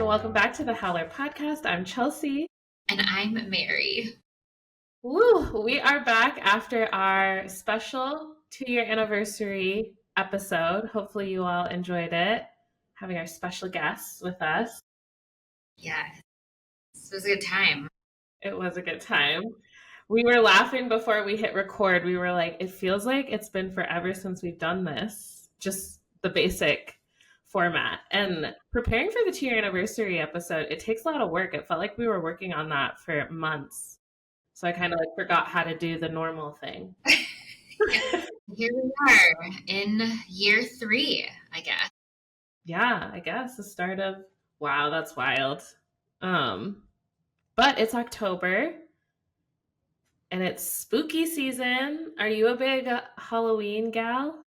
welcome back to the Howler podcast. I'm Chelsea. And I'm Mary. Woo! We are back after our special 2-year anniversary episode. Hopefully you all enjoyed it, having our special guests with us. Yeah, it was a good time. It was a good time. We were laughing before we hit record. We were like, it feels like it's been forever since we've done this, just the basic format. And preparing for the 2-year anniversary episode, it takes a lot of work. It felt like we were working on that for months. So I kind of forgot how to do the normal thing. Here we are in year 3, I guess. Yeah, I guess the start of, wow, that's wild. But it's October and it's spooky season. Are you a big Halloween gal?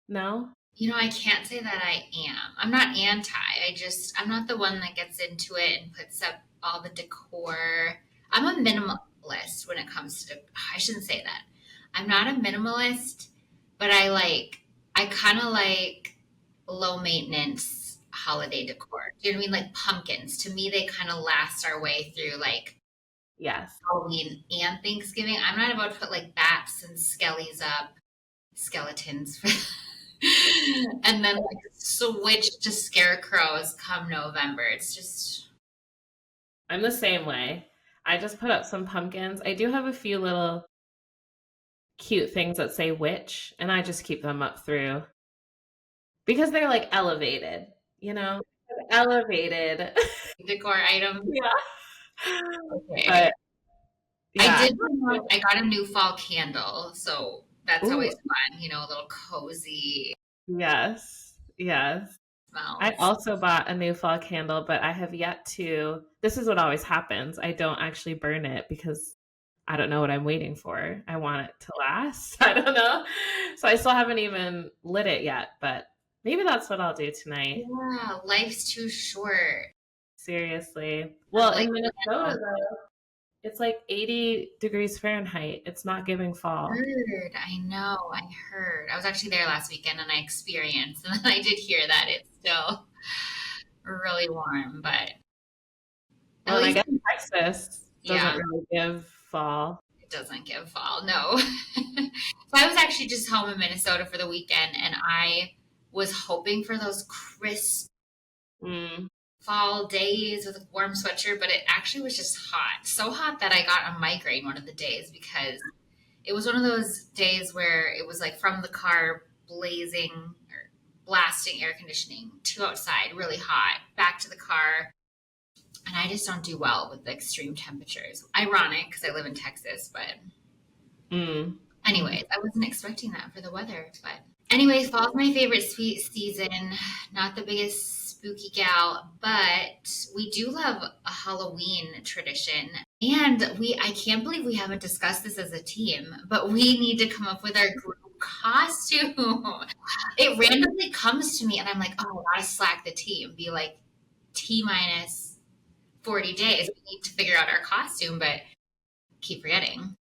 No? I can't say that I am. I'm not anti. I'm not the one that gets into it and puts up all the decor. I'm a minimalist when it comes to, I shouldn't say that. I'm not a minimalist, but I kind of like low maintenance holiday decor. Do you know what I mean? Like pumpkins. To me, they kind of last our way through Yes. Halloween and Thanksgiving. I'm not about to put like bats and skellies up, skeletons, and then switch to scarecrows come November. It's just. I'm the same way. I just put up some pumpkins. I do have a few little cute things that say witch, and I just keep them up through because they're like elevated, elevated decor items. Yeah. Okay. But yeah. I got a new fall candle, so that's Ooh. always fun, a little cozy. Yes. Smells. I also bought a new fall candle, but I have yet to. This is what always happens. I don't actually burn it because I don't know what I'm waiting for. I want it to last. I don't know. So I still haven't even lit it yet, but maybe that's what I'll do tonight. Yeah, life's too short. Seriously. Well, in Minnesota, though, it's like 80 degrees Fahrenheit. It's not giving fall. I know. I heard. I was actually there last weekend and I experienced, and I did hear that it's still really warm, but I guess Texas doesn't really give fall. It doesn't give fall, no. So I was actually just home in Minnesota for the weekend, and I was hoping for those crisp fall days with a warm sweatshirt, but it actually was just hot. So hot that I got a migraine one of the days because it was one of those days where it was like from the car blazing or blasting air conditioning to outside, really hot, back to the car. And I just don't do well with the extreme temperatures. Ironic because I live in Texas, but anyways, I wasn't expecting that for the weather. But anyway, fall's my favorite season. Not the biggest spooky gal, but we do love a Halloween tradition. And I can't believe we haven't discussed this as a team, but we need to come up with our group costume. It randomly comes to me and I'm like, oh, I gotta slack the team. Be like T-minus 40 days. We need to figure out our costume, but keep forgetting.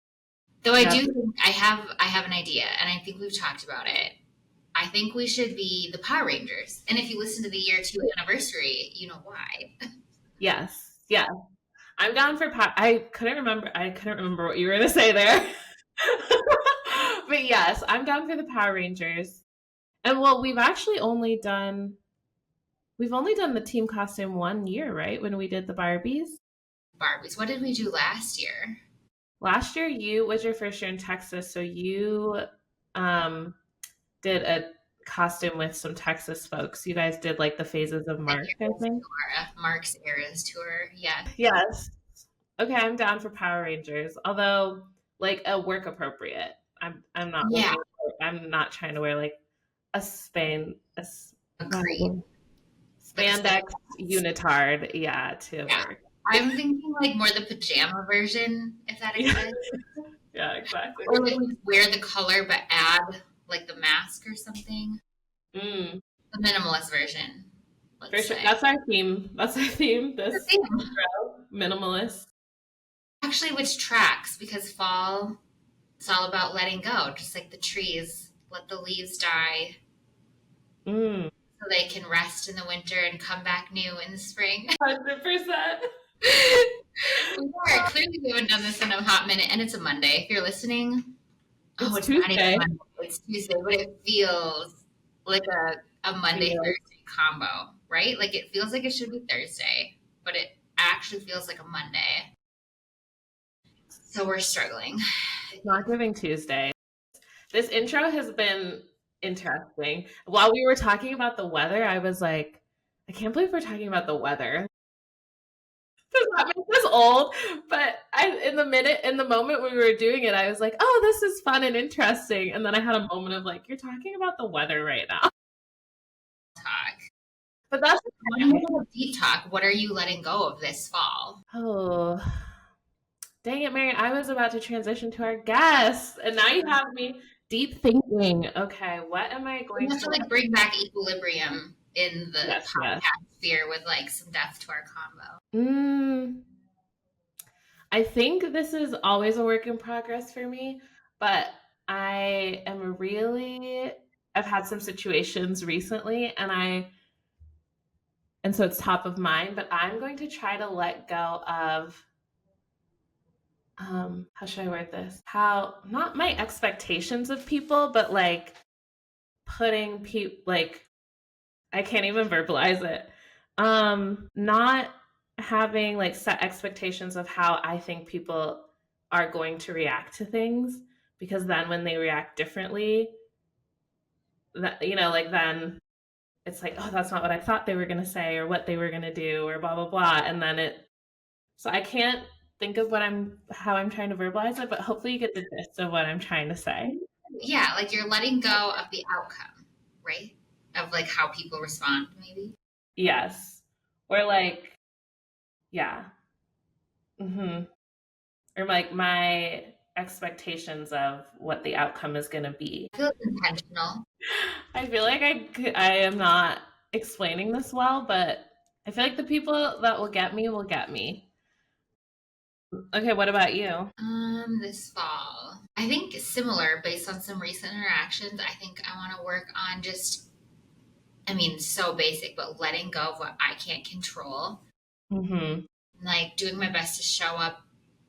Though I do think I have an idea, and I think we've talked about it. I think we should be the Power Rangers. And if you listen to the year 2 anniversary, you know why. Yes. Yeah. I'm down for I couldn't remember what you were going to say there. But yes, I'm down for the Power Rangers. And well, we've only done the team costume 1 year, right? When we did the Barbies. What did we do last year? Last year was your first year in Texas, so you did a costume with some Texas folks. You guys did like the phases of Mark, I think. Mark's Eras tour, yeah. Yes. Okay, I'm down for Power Rangers. Although, like a work appropriate. I'm not. Yeah. I'm not trying to wear like a spandex unitard. Yeah, to work. I'm thinking like more the pajama version, if that exists. Yeah, exactly. Or like wear the color but add like the mask or something. The minimalist version. That's our theme. This minimalist. Actually, which tracks, because fall, it's all about letting go, just like the trees. Let the leaves die. so they can rest in the winter and come back new in the spring. 100%. Clearly we haven't done this in a hot minute, and it's a Monday. If you're listening, it's Tuesday. Not even Monday. It's Tuesday, but it feels like a Monday Thursday combo, right? Like it feels like it should be Thursday, but it actually feels like a Monday. So we're struggling. It's not Giving Tuesday. This intro has been interesting. While we were talking about the weather, I was like, I can't believe we're talking about the weather. Does that make us old? But in the moment when we were doing it, I was like, oh, this is fun and interesting. And then I had a moment of like, you're talking about the weather right now. Talk. But that's deep talk. What are you letting go of this fall? Oh, dang it, Mary. I was about to transition to our guest, and now you have me deep thinking. Okay, what am I going to like bring back equilibrium in the podcast sphere with like some depth to our combo? I think this is always a work in progress for me, but I've had some situations recently, and so it's top of mind, but I'm going to try to let go of how should I word this? Not my expectations of people, but like putting people, like, I can't even verbalize it. Not having like set expectations of how I think people are going to react to things, because then when they react differently, that, like then it's like, oh, that's not what I thought they were going to say or what they were going to do or blah, blah, blah. And then so I can't think of how I'm trying to verbalize it, but hopefully you get the gist of what I'm trying to say. Yeah, like you're letting go of the outcome, right? Of like how people respond, maybe. Yes. Or like, yeah. Mm-hmm. Or like my expectations of what the outcome is going to be. I feel it's intentional. I feel like I am not explaining this well, but I feel like the people that will get me will get me. Okay, what about you? This fall, I think similar based on some recent interactions. I think I want to work on so basic, but letting go of what I can't control. Mm-hmm. Like doing my best to show up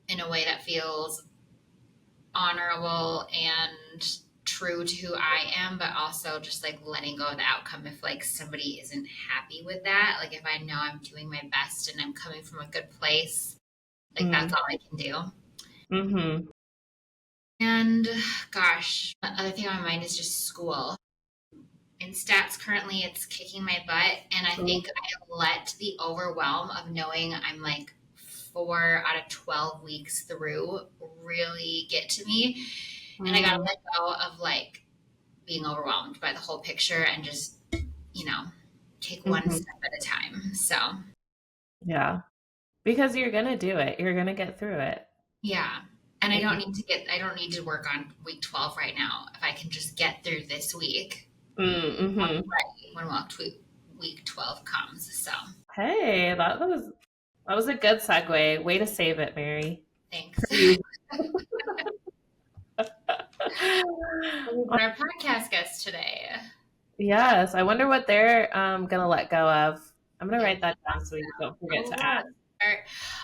in a way that feels honorable and true to who I am, but also just like letting go of the outcome if like somebody isn't happy with that. Like if I know I'm doing my best and I'm coming from a good place, like that's all I can do. Mm-hmm. And gosh, the other thing on my mind is just school. In stats currently it's kicking my butt, and I think I let the overwhelm of knowing I'm like 4 out of 12 weeks through really get to me. And I gotta let go of like being overwhelmed by the whole picture and just, take one step at a time. So yeah, because you're gonna do it. You're gonna get through it. Yeah. And I don't need to work on week 12 right now. If I can just get through this week, mm-hmm. I'm ready when week 12 comes. So hey, that was a good segue. Way to save it, Mary. Thanks. Our podcast guest today. Yes, I wonder what they're gonna let go of. I'm gonna write that down so we don't forget to add.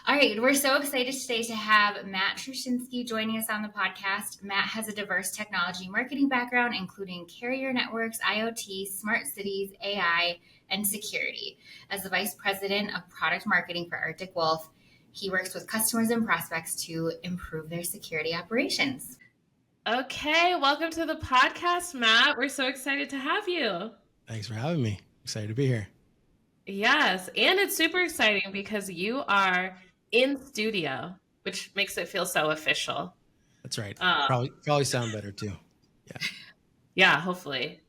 All right, we're so excited today to have Matt Trushinski joining us on the podcast. Matt has a diverse technology marketing background, including carrier networks, IoT, smart cities, AI, and security. As the Vice President of Product Marketing for Arctic Wolf, he works with customers and prospects to improve their security operations. Okay, welcome to the podcast, Matt. We're so excited to have you. Thanks for having me. Excited to be here. Yes, and it's super exciting because you are in studio, which makes it feel so official. That's right. Probably sound better too. Yeah. Yeah, hopefully.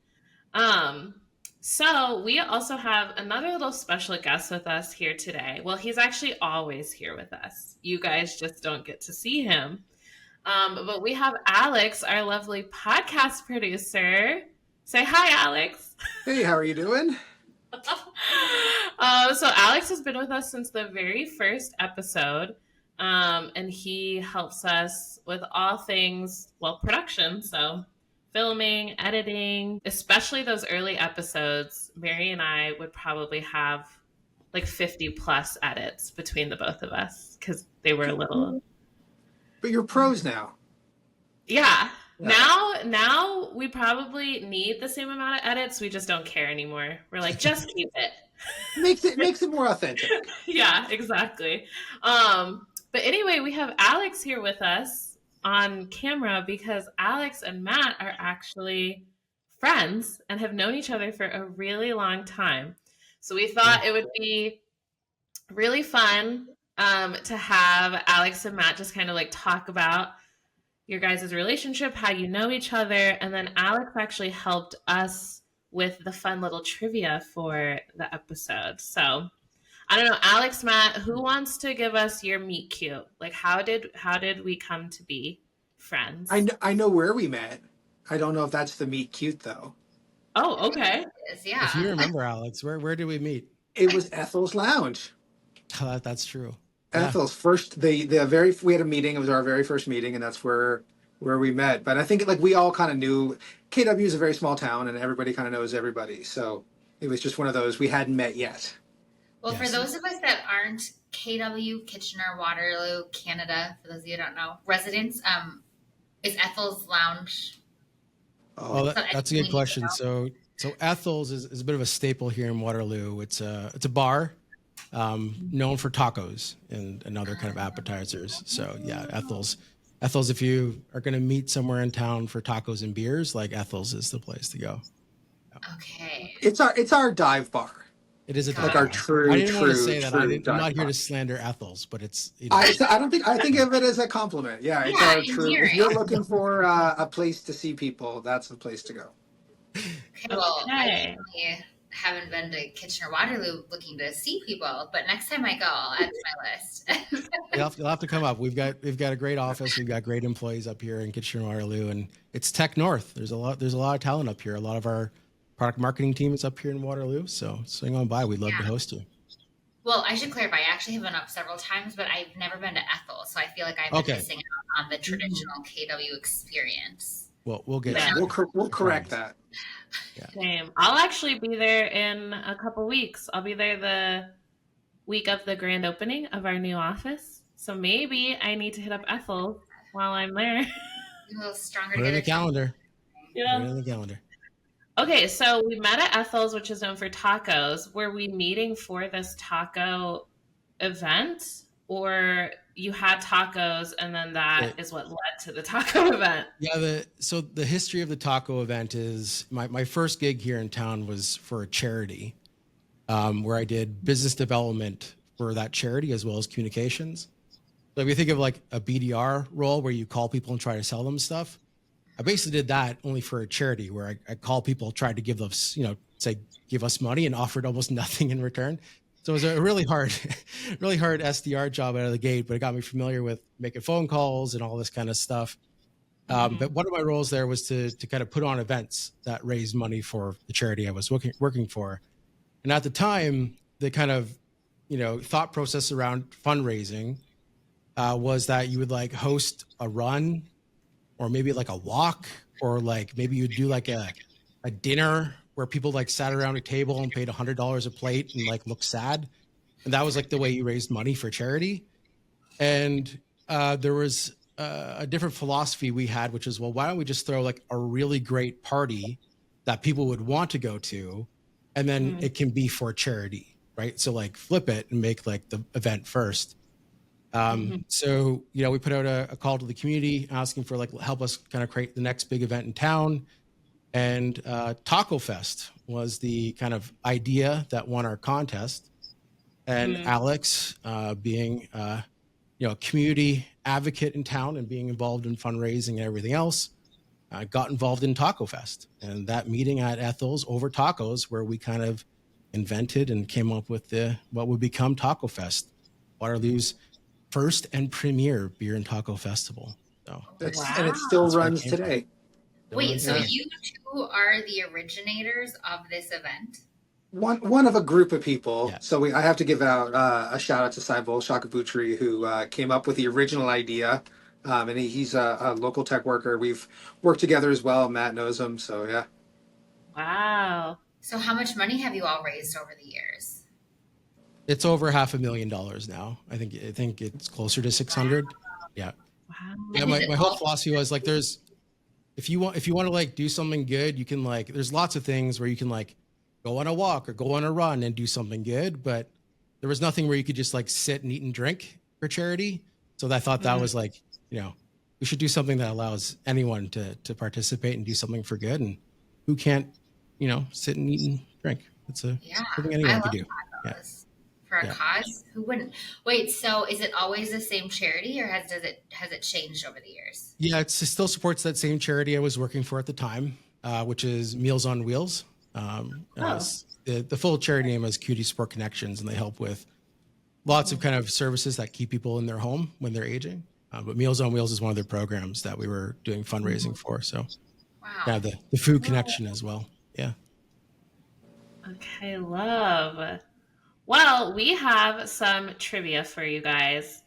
So we also have another little special guest with us here today. Well, he's actually always here with us. You guys just don't get to see him. But we have Alex, our lovely podcast producer. Say hi, Alex. Hey, how are you doing? So Alex has been with us since the very first episode, and he helps us with all things, production. So filming, editing, especially those early episodes. Mary and I would probably have like 50 plus edits between the both of us because they were a little. But you're pros now. Yeah. Now we probably need the same amount of edits. We just don't care anymore. We're like, just keep it. Makes it more authentic. Yeah, exactly. But anyway, we have Alex here with us on camera because Alex and Matt are actually friends and have known each other for a really long time. So we thought it would be really fun to have Alex and Matt just kind of like talk about your guys' relationship, how you know each other, and then Alex actually helped us with the fun little trivia for the episode. So I don't know, Alex, Matt, who wants to give us your meet cute? Like how did we come to be friends? I know where we met. I don't know if that's the meet cute though. Oh, okay. Yeah. If you remember, Alex, where did we meet? It was Ethel's Lounge. That's true. Ethel's first we had a meeting. It was our very first meeting, and that's where we met. But I think like we all kind of knew KW is a very small town, and everybody kind of knows everybody. So it was just one of those we hadn't met yet. Well, for those of us that aren't KW, Kitchener, Waterloo, Canada, for those of you who don't know, residents, is Ethel's Lounge? Oh, that's a good question. So Ethel's is a bit of a staple here in Waterloo. It's a bar known for tacos and other kind of appetizers. So yeah, Ethel's, if you are going to meet somewhere in town for tacos and beers, like Ethel's is the place to go. Yeah. Okay. It's our dive bar. It is like our true. I didn't want to say that. I'm not here bar. to slander Ethel's, but it's. I think of it as a compliment. Yeah, it's our true. If you're looking for a place to see people, that's the place to go. Okay, well, I definitely haven't been to Kitchener Waterloo looking to see people, but next time I go, I'll add to my list. You'll have to come up. We've got a great office. We've got great employees up here in Kitchener Waterloo, and it's Tech North. There's a lot of talent up here. A lot of our product marketing team is up here in Waterloo, so swing on by. We'd love to host you. Well, I should clarify. I actually have been up several times, but I've never been to Ethel, so I feel like I've been missing out on the traditional KW experience. Well, we'll get we'll correct that. Yeah. Same. I'll actually be there in a couple weeks. I'll be there the week of the grand opening of our new office. So maybe I need to hit up Ethel while I'm there. A little stronger. Put it in the calendar. Yeah. Put it in the calendar. Okay, so we met at Ethel's, which is known for tacos. Were we meeting for this taco event, or you had tacos and then that is what led to the taco event? Yeah, so the history of the taco event is my first gig here in town was for a charity, where I did business development for that charity as well as communications. So if you think of like a BDR role where you call people and try to sell them stuff, I basically did that only for a charity where I call people, tried to give them, say, give us money and offered almost nothing in return. So it was a really hard SDR job out of the gate, but it got me familiar with making phone calls and all this kind of stuff. But one of my roles there was to kind of put on events that raised money for the charity I was working for. And at the time, the kind of, thought process around fundraising was that you would like host a run, or maybe like a walk, or like maybe you'd do like a dinner where people like sat around a table and paid $100 a plate and like looked sad. And that was like the way you raised money for charity. And there was a different philosophy we had, which is, well, why don't we just throw like a really great party that people would want to go to, and then it can be for charity, right? So like flip it and make like the event first. So, we put out a call to the community asking for like, help us kind of create the next big event in town. And Taco Fest was the kind of idea that won our contest. And Alex, being, a community advocate in town and being involved in fundraising and everything else, got involved in Taco Fest. And that meeting at Ethel's over tacos, where we kind of invented and came up with what would become Taco Fest, Waterloo's first and premier beer and taco festival. So and it still runs today. Wait, so you two are the originators of this event? One of a group of people. Yeah. So I have to give out a shout out to Saibol Shakabutri, who came up with the original idea And he's a local tech worker. We've worked together as well. Matt knows him, so yeah. Wow. So how much money have you all raised over the years? It's over $500,000 now. I think it's closer to 600. Yeah. Wow. Yeah. My whole philosophy was like, if you want to like do something good, you can like, there's lots of things where you can like go on a walk or go on a run and do something good. But there was nothing where you could just like sit and eat and drink for charity. So I thought that was like, we should do something that allows anyone to participate and do something for good. And who can't, sit and eat and drink? It's something anyone can do. Yeah. For a cause, who wouldn't? Wait, so is it always the same charity, or has it changed over the years? Yeah, it still supports that same charity I was working for at the time, which is Meals on Wheels. The full charity name is Cutie Sport Connections, and they help with lots of kind of services that keep people in their home when they're aging. But Meals on Wheels is one of their programs that we were doing fundraising for. So, wow. The food connection as well. Yeah. Okay, love. Well, we have some trivia for you guys.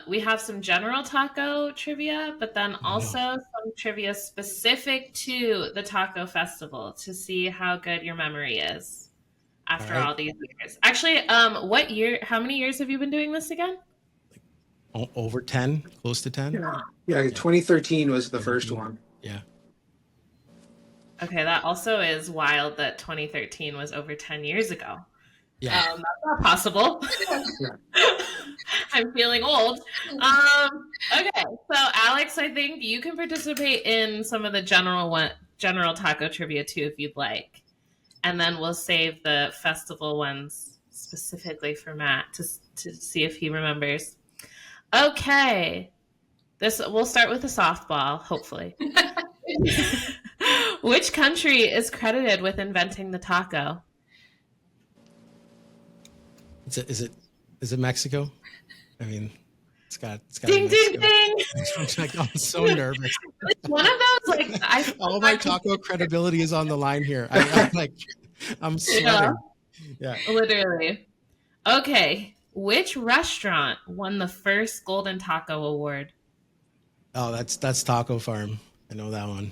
We have some general taco trivia, but then also some trivia specific to the taco festival to see how good your memory is after all these years. Actually, how many years have you been doing this again? Over 10, close to 10. Yeah. 2013 was the first one. Yeah. Okay, that also is wild that 2013 was over 10 years ago. Yeah. That's not possible. I'm feeling old. Okay, so Alex, I think you can participate in some of the general taco trivia too, if you'd like, and then we'll save the festival ones specifically for Matt to see if he remembers. Okay, we'll start with a softball, hopefully. Which country is credited with inventing the taco? Is it Mexico? I mean, it's got ding ding ding. I'm so nervous. It's one of those all my taco credibility is on the line here. I'm sweating. Yeah. Literally. Okay. Which restaurant won the first Golden Taco Award? Oh, that's Taco Farm. I know that one.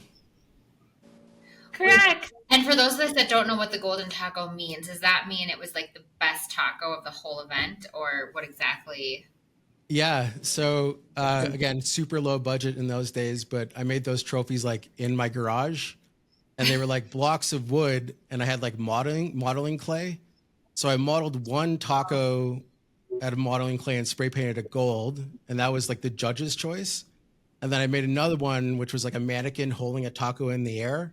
Correct. And for those of us that don't know what the Golden Taco means, does that mean it was like the best taco of the whole event, or what exactly? Yeah. So again, super low budget in those days, but I made those trophies like in my garage, and they were like blocks of wood, and I had like modeling clay. So I modeled one taco out of modeling clay and spray painted it gold, and that was like the judge's choice. And then I made another one, which was like a mannequin holding a taco in the air.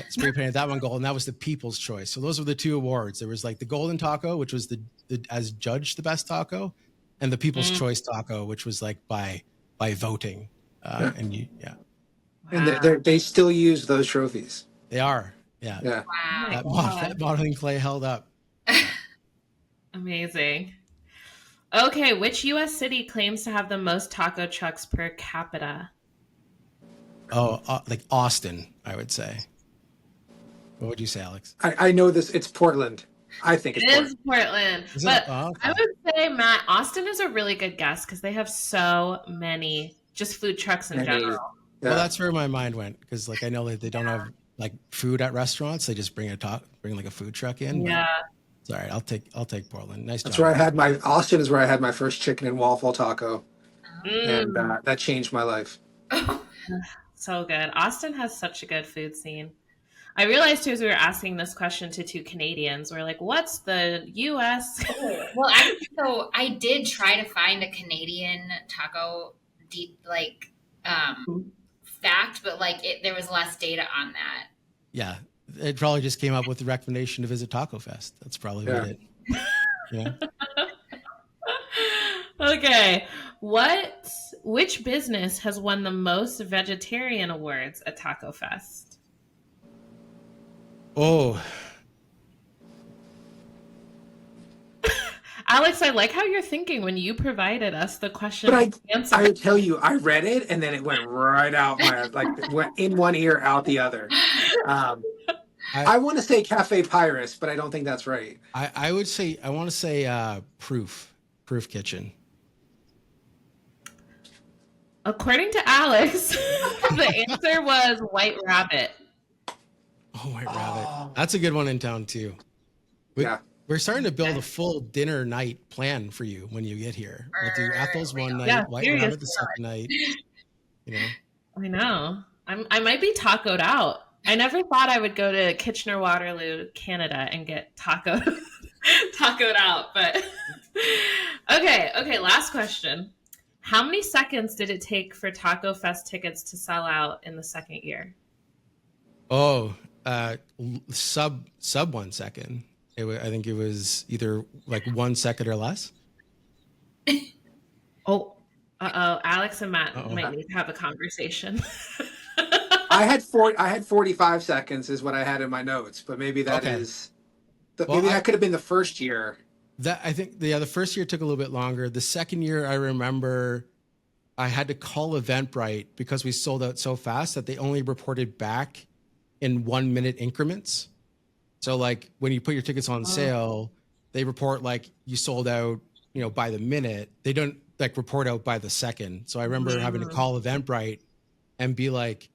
Spray painted that one gold, and that was the people's choice. So those were the two awards. There was like the golden taco, which was the as judged the best taco, and the people's choice taco, which was like by voting. And they still use those trophies. They are. Yeah. Wow. That modeling clay held up. Amazing. Okay, which U.S. city claims to have the most taco trucks per capita? Oh, like Austin, I would say. What would you say, Alex? I know this. It's Portland. I think it's Portland. It is Portland. But I would say, Matt, Austin is a really good guess because they have so many just food trucks in general. Yeah. Well, that's where my mind went, because like I know that they don't have like food at restaurants. They just bring like a food truck in. Yeah. It's all right. I'll take Portland. Nice job. That's where I had Austin is where I had my first chicken and waffle taco. And that changed my life. So good. Austin has such a good food scene. I realized too as we were asking this question to two Canadians, we're like, what's the U.S.? Well, so I did try to find a Canadian taco fact, but there was less data on that. Yeah, it probably just came up with the recommendation to visit Taco Fest. That's probably what it. Yeah. Okay. Which business has won the most vegetarian awards at Taco Fest? Oh. Alex, I like how you're thinking when you provided us the question. But I tell you, I read it and then it went right out went in one ear, out the other. I want to say Cafe Pyrus, but I don't think that's right. I want to say Proof Kitchen. According to Alex, the answer was White Rabbit. Oh, White Rabbit. That's a good one in town too. Yeah. We're starting to build a full dinner night plan for you when you get here. We'll do Ethel's one night, Yeah, White seriously. Rabbit the second night. You know. I know. I might be tacoed out. I never thought I would go to Kitchener-Waterloo, Canada, and get tacoed out. But okay. Last question. How many seconds did it take for Taco Fest tickets to sell out in the second year? Oh, sub 1 second. I think it was either like 1 second or less. Oh, Alex and Matt might need to have a conversation. I had 45 seconds is what I had in my notes, but maybe that is. Maybe that could have been the first year. That I think the first year took a little bit longer. The second year, I remember I had to call Eventbrite because we sold out so fast that they only reported back in 1 minute increments. So like when you put your tickets on sale, they report like you sold out, by the minute. They don't like report out by the second. So I remember having to call Eventbrite and be like,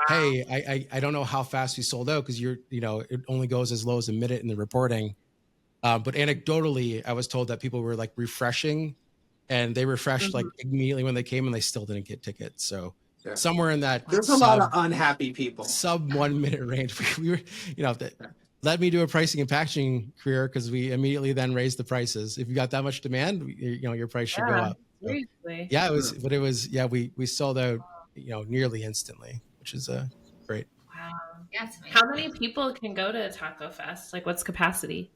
hey, I don't know how fast we sold out because it only goes as low as a minute in the reporting. But anecdotally, I was told that people were like refreshing and they refreshed like immediately when they came and they still didn't get tickets. So somewhere in that, there's a lot of unhappy people. Sub 1 minute range. We were, that led me to a pricing and packaging career because we immediately then raised the prices. If you got that much demand, your price should go up. So, seriously. Yeah, we sold out, nearly instantly, which is great. Wow. Yeah, how many people can go to Taco Fest? Like, what's capacity?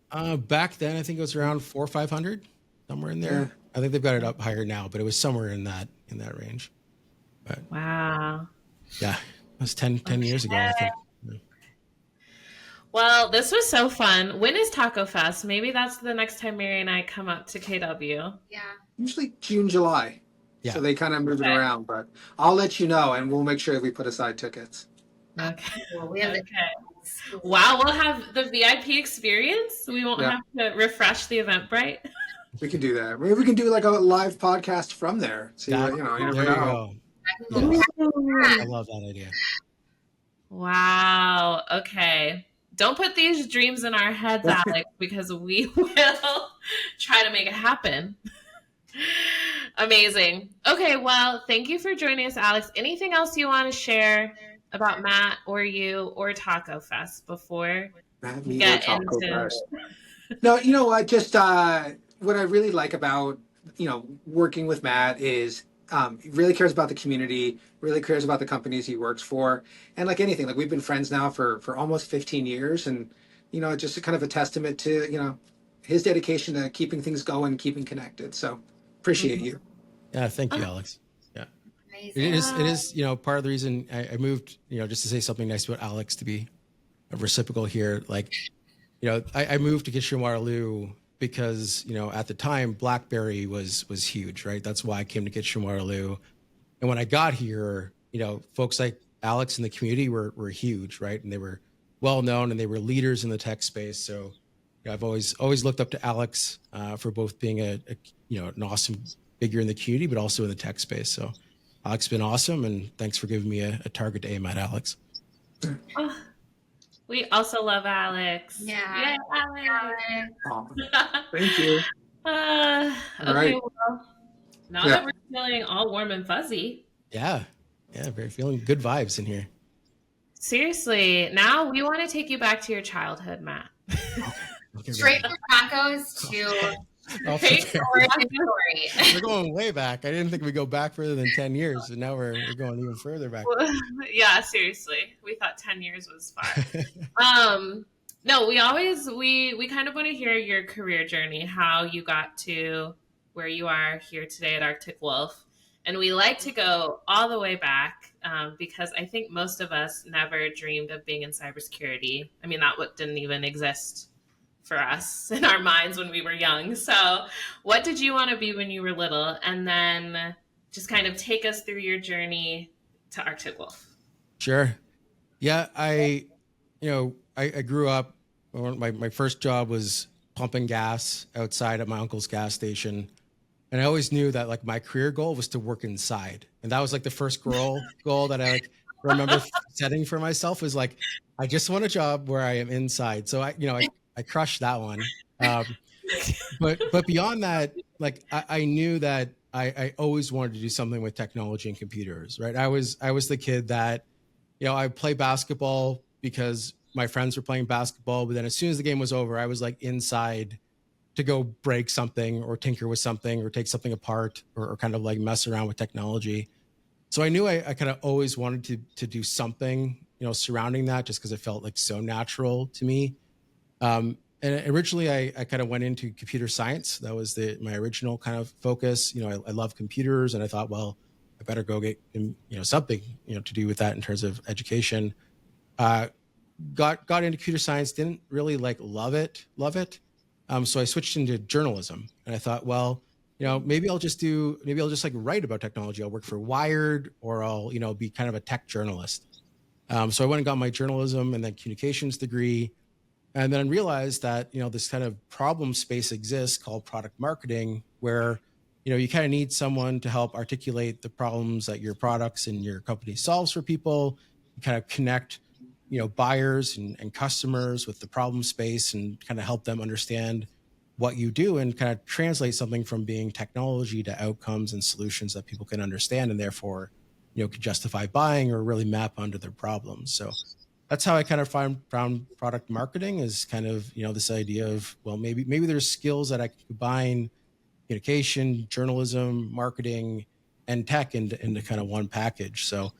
Back then, I think it was around 400 or 500, somewhere in there. I think they've got it up higher now, but it was somewhere in that range. But, wow. Yeah, it was 10 years ago, I think. Yeah. Well, this was so fun. When is Taco Fest? Maybe that's the next time Mary and I come up to KW. Yeah. Usually June, July. Yeah. So they kind of move it around, but I'll let you know and we'll make sure that we put aside tickets. Okay. Well, we have Wow, we'll have the VIP experience. We won't have to refresh the Eventbrite. We can do that. Maybe we can do like a live podcast from there. So you never know. Yes. I love that idea. Wow. Okay. Don't put these dreams in our heads, Alex, because we will try to make it happen. Amazing. Okay, well, thank you for joining us, Alex. Anything else you want to share about Matt or you or Taco Fest before we get into... No, you know what? Just what I really like about, working with Matt is he really cares about the community, really cares about the companies he works for. And like anything, like we've been friends now for almost 15 years. And, just kind of a testament to, his dedication to keeping things going, keeping connected. So appreciate you. Yeah, thank you, Alex. Yeah. Amazing. It is, part of the reason I moved, just to say something nice about Alex, to be a reciprocal here. Like, I moved to Kitchener-Waterloo because, at the time, BlackBerry was huge, right? That's why I came to Kitchener-Waterloo. And when I got here, folks like Alex in the community were huge, right? And they were well known and they were leaders in the tech space. So I've always looked up to Alex for both being an awesome figure in the community, but also in the tech space. So Alex has been awesome, and thanks for giving me a target to aim at, Alex. Oh, we also love Alex. Yeah. Alex. Thank you. Okay, right. well, now that we're feeling all warm and fuzzy. Yeah, very feeling good vibes in here. Seriously, now we want to take you back to your childhood, Matt. Okay, straight from tacos to We're going way back. I didn't think we'd go back further than 10 years, and now we're going even further back. Yeah, seriously. We thought 10 years was far. No, we kind of want to hear your career journey, how you got to where you are here today at Arctic Wolf. And we like to go all the way back because I think most of us never dreamed of being in cybersecurity. I mean, that didn't even exist for us in our minds when we were young. So what did you want to be when you were little? And then just kind of take us through your journey to Arctic Wolf. Sure. Yeah, I grew up, my first job was pumping gas outside at my uncle's gas station. And I always knew that like my career goal was to work inside. And that was like the first goal that I like remember setting for myself, was like, I just want a job where I am inside. So I crushed that one. But beyond that, like I knew that I always wanted to do something with technology and computers, right? I was the kid that, I play basketball because my friends were playing basketball, but then as soon as the game was over, I was like inside to go break something or tinker with something or take something apart, or kind of like mess around with technology. So I knew I kind of always wanted to do something, surrounding that, just because it felt like so natural to me. And originally I kind of went into computer science. That was my original kind of focus. I love computers, and I thought, well, I better go get, something, to do with that in terms of education. Uh, got into computer science, didn't really like love it. So I switched into journalism, and I thought, well, maybe I'll just like write about technology. I'll work for Wired, or I'll, be kind of a tech journalist. So I went and got my journalism and then communications degree, and then realized that, this kind of problem space exists called product marketing, where, you kind of need someone to help articulate the problems that your products and your company solves for people. You kind of connect, buyers and customers with the problem space, and kind of help them understand what you do, and kind of translate something from being technology to outcomes and solutions that people can understand, and therefore, could justify buying or really map onto their problems. So that's how I kind of found product marketing, is kind of, this idea of, well, maybe there's skills that I can combine: communication, journalism, marketing, and tech into kind of one package. So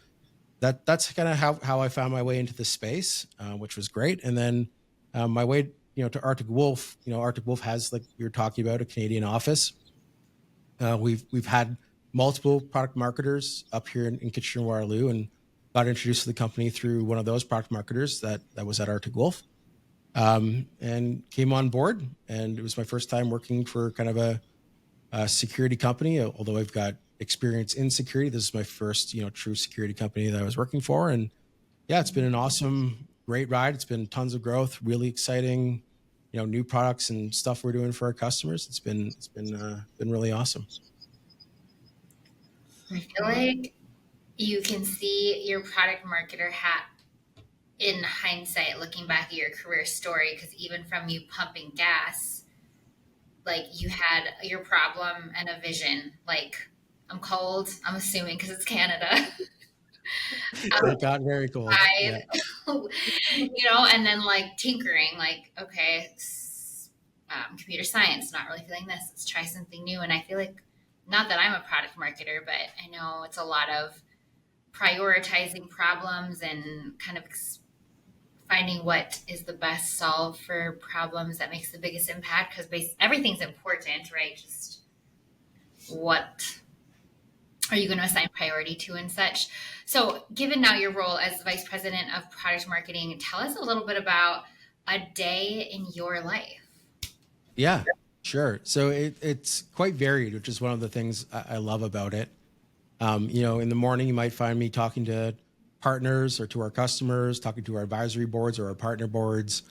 that's kind of how I found my way into the space, which was great. And then my way, to Arctic Wolf. Arctic Wolf has, like we were talking about, a Canadian office. We've had multiple product marketers up here in Kitchener-Waterloo, and got introduced to the company through one of those product marketers that was at Arctic Wolf, and came on board. And it was my first time working for kind of a security company. Although I've got experience in security, this is my first, true security company that I was working for. And yeah, it's been an awesome, great ride. It's been tons of growth, really exciting, new products and stuff we're doing for our customers. It's been really awesome. I feel like you can see your product marketer hat in hindsight, looking back at your career story, because even from you pumping gas, like you had your problem and a vision. Like, I'm cold, I'm assuming because it's Canada. It got very cold. Yeah. And then like tinkering, like, okay, computer science, not really feeling this. Let's try something new. And I feel like, not that I'm a product marketer, but I know it's a lot of prioritizing problems and kind of finding what is the best solve for problems that makes the biggest impact, because everything's important, right? Just what are you going to assign priority to and such. So given now your role as vice president of product marketing, tell us a little bit about a day in your life. Yeah, sure. So it's quite varied, which is one of the things I love about it. In the morning, you might find me talking to partners or to our customers, talking to our advisory boards or our partner boards.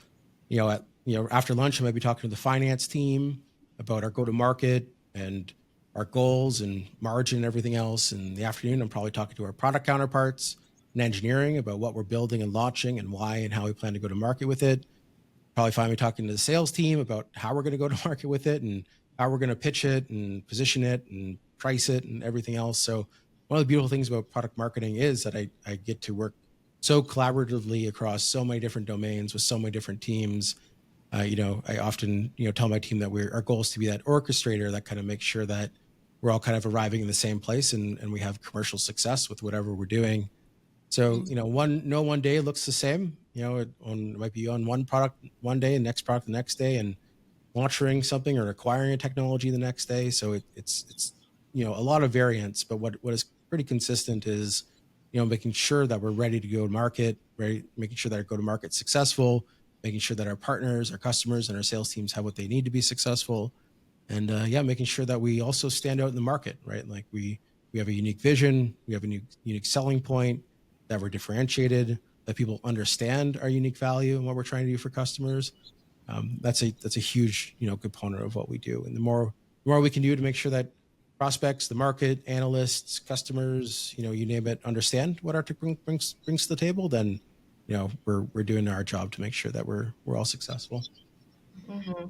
After lunch, I might be talking to the finance team about our go-to-market and our goals and margin and everything else. In the afternoon, I'm probably talking to our product counterparts in engineering about what we're building and launching and why and how we plan to go to market with it. Probably find me talking to the sales team about how we're going to go to market with it, and how we're going to pitch it and position it and price it and everything else. So one of the beautiful things about product marketing is that I get to work so collaboratively across so many different domains with so many different teams. I often, tell my team that our goal is to be that orchestrator that kind of makes sure that we're all kind of arriving in the same place, and we have commercial success with whatever we're doing. So, one day looks the same. It might be on one product one day, and next product the next day, and launching something or acquiring a technology the next day. So it's a lot of variance, but what is pretty consistent is, making sure that we're ready to go to market, right? Making sure that our go to market successful, making sure that our partners, our customers, and our sales teams have what they need to be successful. And making sure that we also stand out in the market, right? Like we have a unique vision, we have a unique selling point, that we're differentiated, that people understand our unique value and what we're trying to do for customers. That's a huge component of what we do. And the more we can do to make sure that prospects, the market, analysts, customers, you name it, understand what our tech brings to the table, then we're doing our job to make sure that we're all successful. Mm-hmm.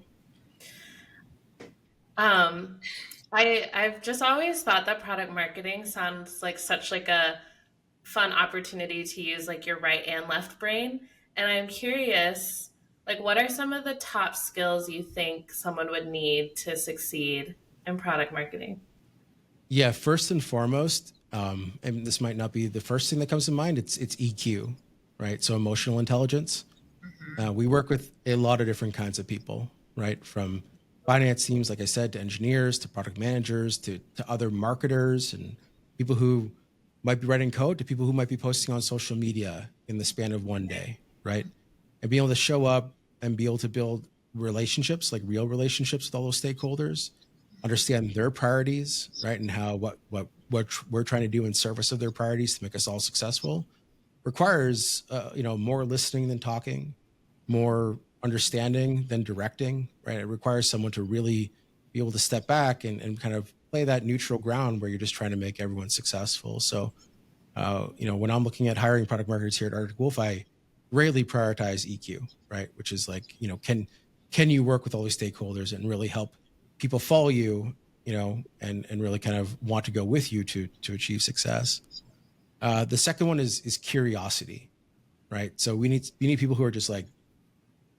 I've just always thought that product marketing sounds like such like a fun opportunity to use like your right and left brain. And I'm curious, like, what are some of the top skills you think someone would need to succeed in product marketing? Yeah, first and foremost, and this might not be the first thing that comes to mind, it's EQ, right? So emotional intelligence. Mm-hmm. We work with a lot of different kinds of people, right? From finance teams, like I said, to engineers, to product managers, to other marketers, and people who might be writing code, to people who might be posting on social media in the span of one day, right? And being able to show up and be able to build relationships, like real relationships with all those stakeholders, understand their priorities, right? And how what we're trying to do in service of their priorities to make us all successful requires more listening than talking, more understanding than directing, right? It requires someone to really be able to step back and kind of play that neutral ground where you're just trying to make everyone successful. So when I'm looking at hiring product marketers here at Arctic Wolf, I greatly prioritize EQ, right? Which is like, can you work with all these stakeholders and really help people follow you, and really kind of want to go with you to achieve success. The second one is curiosity, right? So we need people who are just like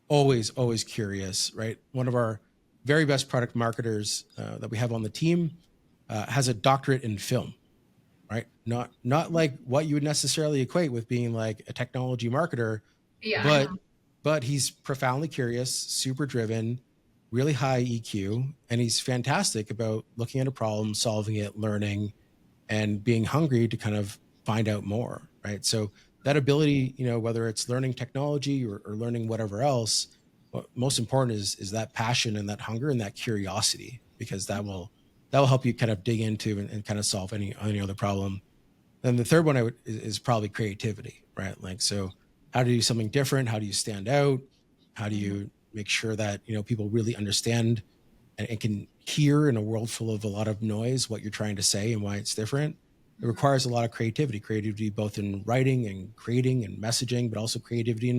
always curious, right? One of our very best product marketers that we have on the team has a doctorate in film, right? Not like what you would necessarily equate with being like a technology marketer, Yeah. but he's profoundly curious, super driven, really high EQ, and he's fantastic about looking at a problem, solving it, learning, and being hungry to kind of find out more, right? So that ability, whether it's learning technology or learning whatever else, what most important is that passion and that hunger and that curiosity, because that will help you kind of dig into and kind of solve any other problem. And the third one is probably creativity, right? Like, so how do you do something different? How do you stand out? How do you make sure that, people really understand and can hear in a world full of a lot of noise what you're trying to say and why it's different? It requires a lot of creativity both in writing and creating and messaging, but also creativity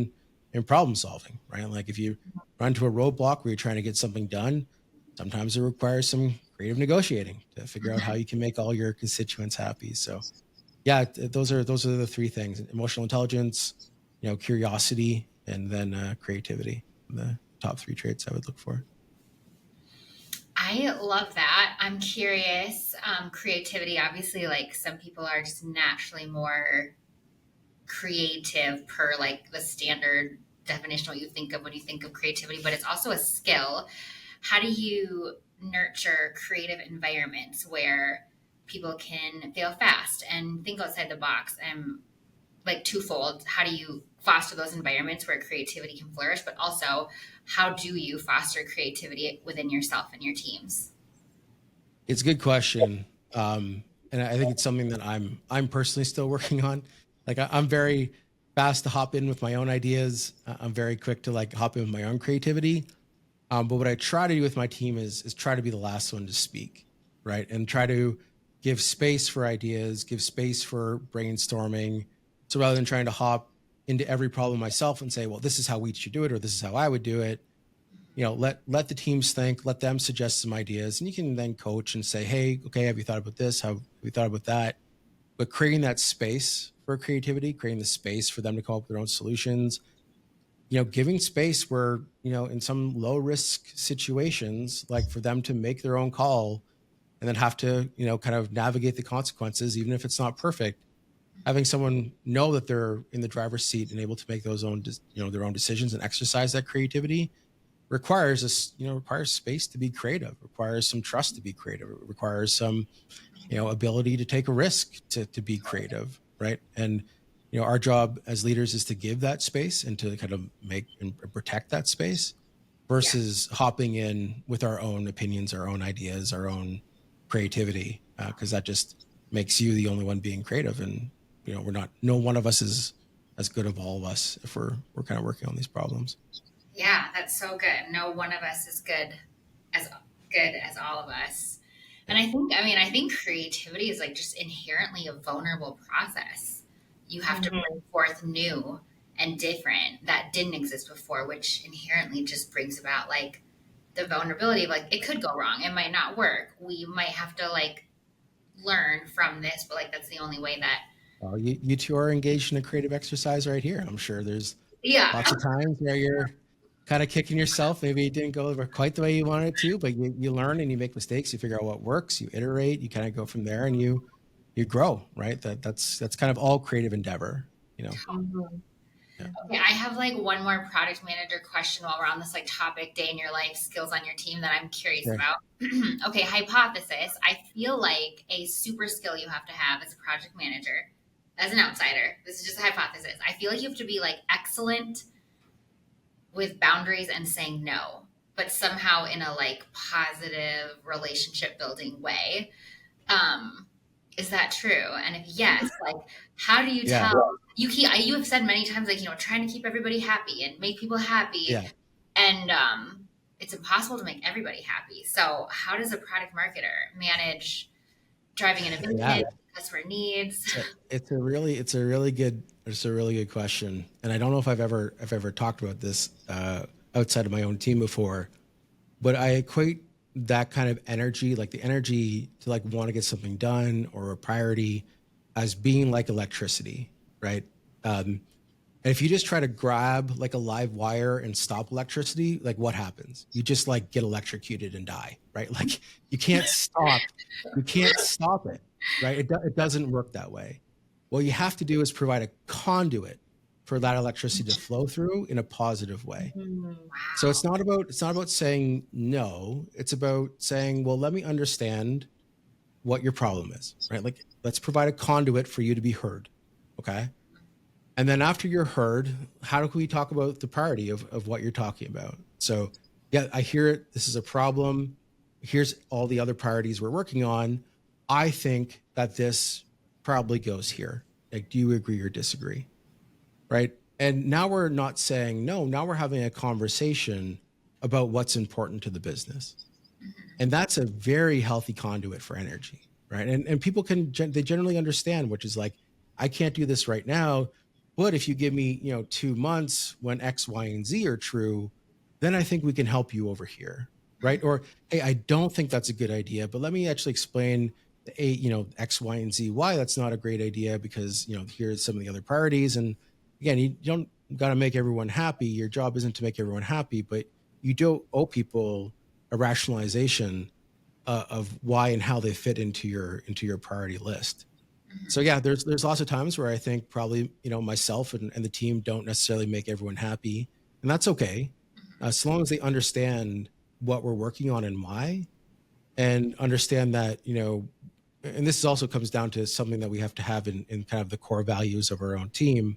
in problem solving, right? Like if you run to a roadblock where you're trying to get something done, sometimes it requires some creative negotiating to figure out how you can make all your constituents happy. So yeah, those are the three things: emotional intelligence, curiosity, and then creativity. The top three traits I would look for. I love that. I'm curious. Creativity, obviously, like some people are just naturally more creative per like the standard definition what you think of when you think of creativity, but it's also a skill. How do you nurture creative environments where people can fail fast and think outside the box? And like twofold, how do you foster those environments where creativity can flourish, but also how do you foster creativity within yourself and your teams? It's a good question, and I think it's something that I'm personally still working on. Like I'm very fast to hop in with my own ideas. I'm very quick to like hop in with my own creativity. But what I try to do with my team is try to be the last one to speak, right? And try to give space for ideas, give space for brainstorming. So rather than trying to hop into every problem myself and say, well, this is how we should do it, or this is how I would do it, let the teams think, let them suggest some ideas, and you can then coach and say, hey, okay, have you thought about this? Have you thought about that? But creating that space for creativity, creating the space for them to come up with their own solutions, giving space where, in some low risk situations, like for them to make their own call and then have to, kind of navigate the consequences, even if it's not perfect, having someone know that they're in the driver's seat and able to make their own decisions and exercise that creativity requires requires space to be creative, requires some trust to be creative, it requires some, ability to take a risk to be creative, right? And our job as leaders is to give that space and to kind of make and protect that space versus hopping in with our own opinions, our own ideas, our own creativity, because that just makes you the only one being creative, and no one of us is as good of all of us if we're kind of working on these problems. Yeah, that's so good. No one of us is good as all of us. And I think creativity is like just inherently a vulnerable process. You have to bring forth new and different that didn't exist before, which inherently just brings about like the vulnerability of like, it could go wrong. It might not work. We might have to like learn from this, but like, that's the only way that. Well, you two are engaged in a creative exercise right here. I'm sure there's lots Yeah. of times where you're kind of kicking yourself. Maybe it didn't go over quite the way you wanted to, but you learn and you make mistakes. You figure out what works. You iterate. You kind of go from there, and you grow. Right. That's kind of all creative endeavor. You know. Yeah. Okay, I have like one more product manager question while we're on this like topic, day in your life, skills on your team that I'm curious Okay. about. Okay, hypothesis. I feel like a super skill you have to have as a project manager, as an outsider. This is just a hypothesis. I feel like you have to be like excellent with boundaries and saying no, but somehow in a like positive relationship building way. Is that true? And if yes, like how do you Yeah. tell you have said many times like, you know, trying to keep everybody happy and make people happy. Yeah. And it's impossible to make everybody happy. So how does a product marketer manage driving innovation, Yeah. customer needs? It's a really good question, and I don't know if I've ever talked about this outside of my own team before, but I equate that kind of energy, like the energy to like want to get something done or a priority, as being like electricity, right? And if you just try to grab like a live wire and stop electricity, like what happens? You just like get electrocuted and die, right? Like you can't stop it, right? It doesn't work that way. What you have to do is provide a conduit for that electricity to flow through in a positive way. So it's not about saying no. It's about saying, well, let me understand what your problem is, right? Like let's provide a conduit for you to be heard. Okay. And then after you're heard, how can we talk about the priority of what you're talking about? So yeah, I hear it. This is a problem. Here's all the other priorities we're working on. I think that this probably goes here. Like, do you agree or disagree? Right. And now we're not saying no. Now we're having a conversation about what's important to the business. And that's a very healthy conduit for energy. Right. And people they generally understand, which is like, I can't do this right now. But if you give me, 2 months when X, Y, and Z are true, then I think we can help you over here. Right. Or, hey, I don't think that's a good idea, but let me actually explain X, Y, and Z, why that's not a great idea, because, here's some of the other priorities. And again, you don't got to make everyone happy. Your job isn't to make everyone happy, but you do owe people a rationalization of why and how they fit into your priority list. So yeah, there's lots of times where I think probably, myself and the team don't necessarily make everyone happy, and that's okay. As long as they understand what we're working on and why, and understand that, and this also comes down to something that we have to have in kind of the core values of our own team,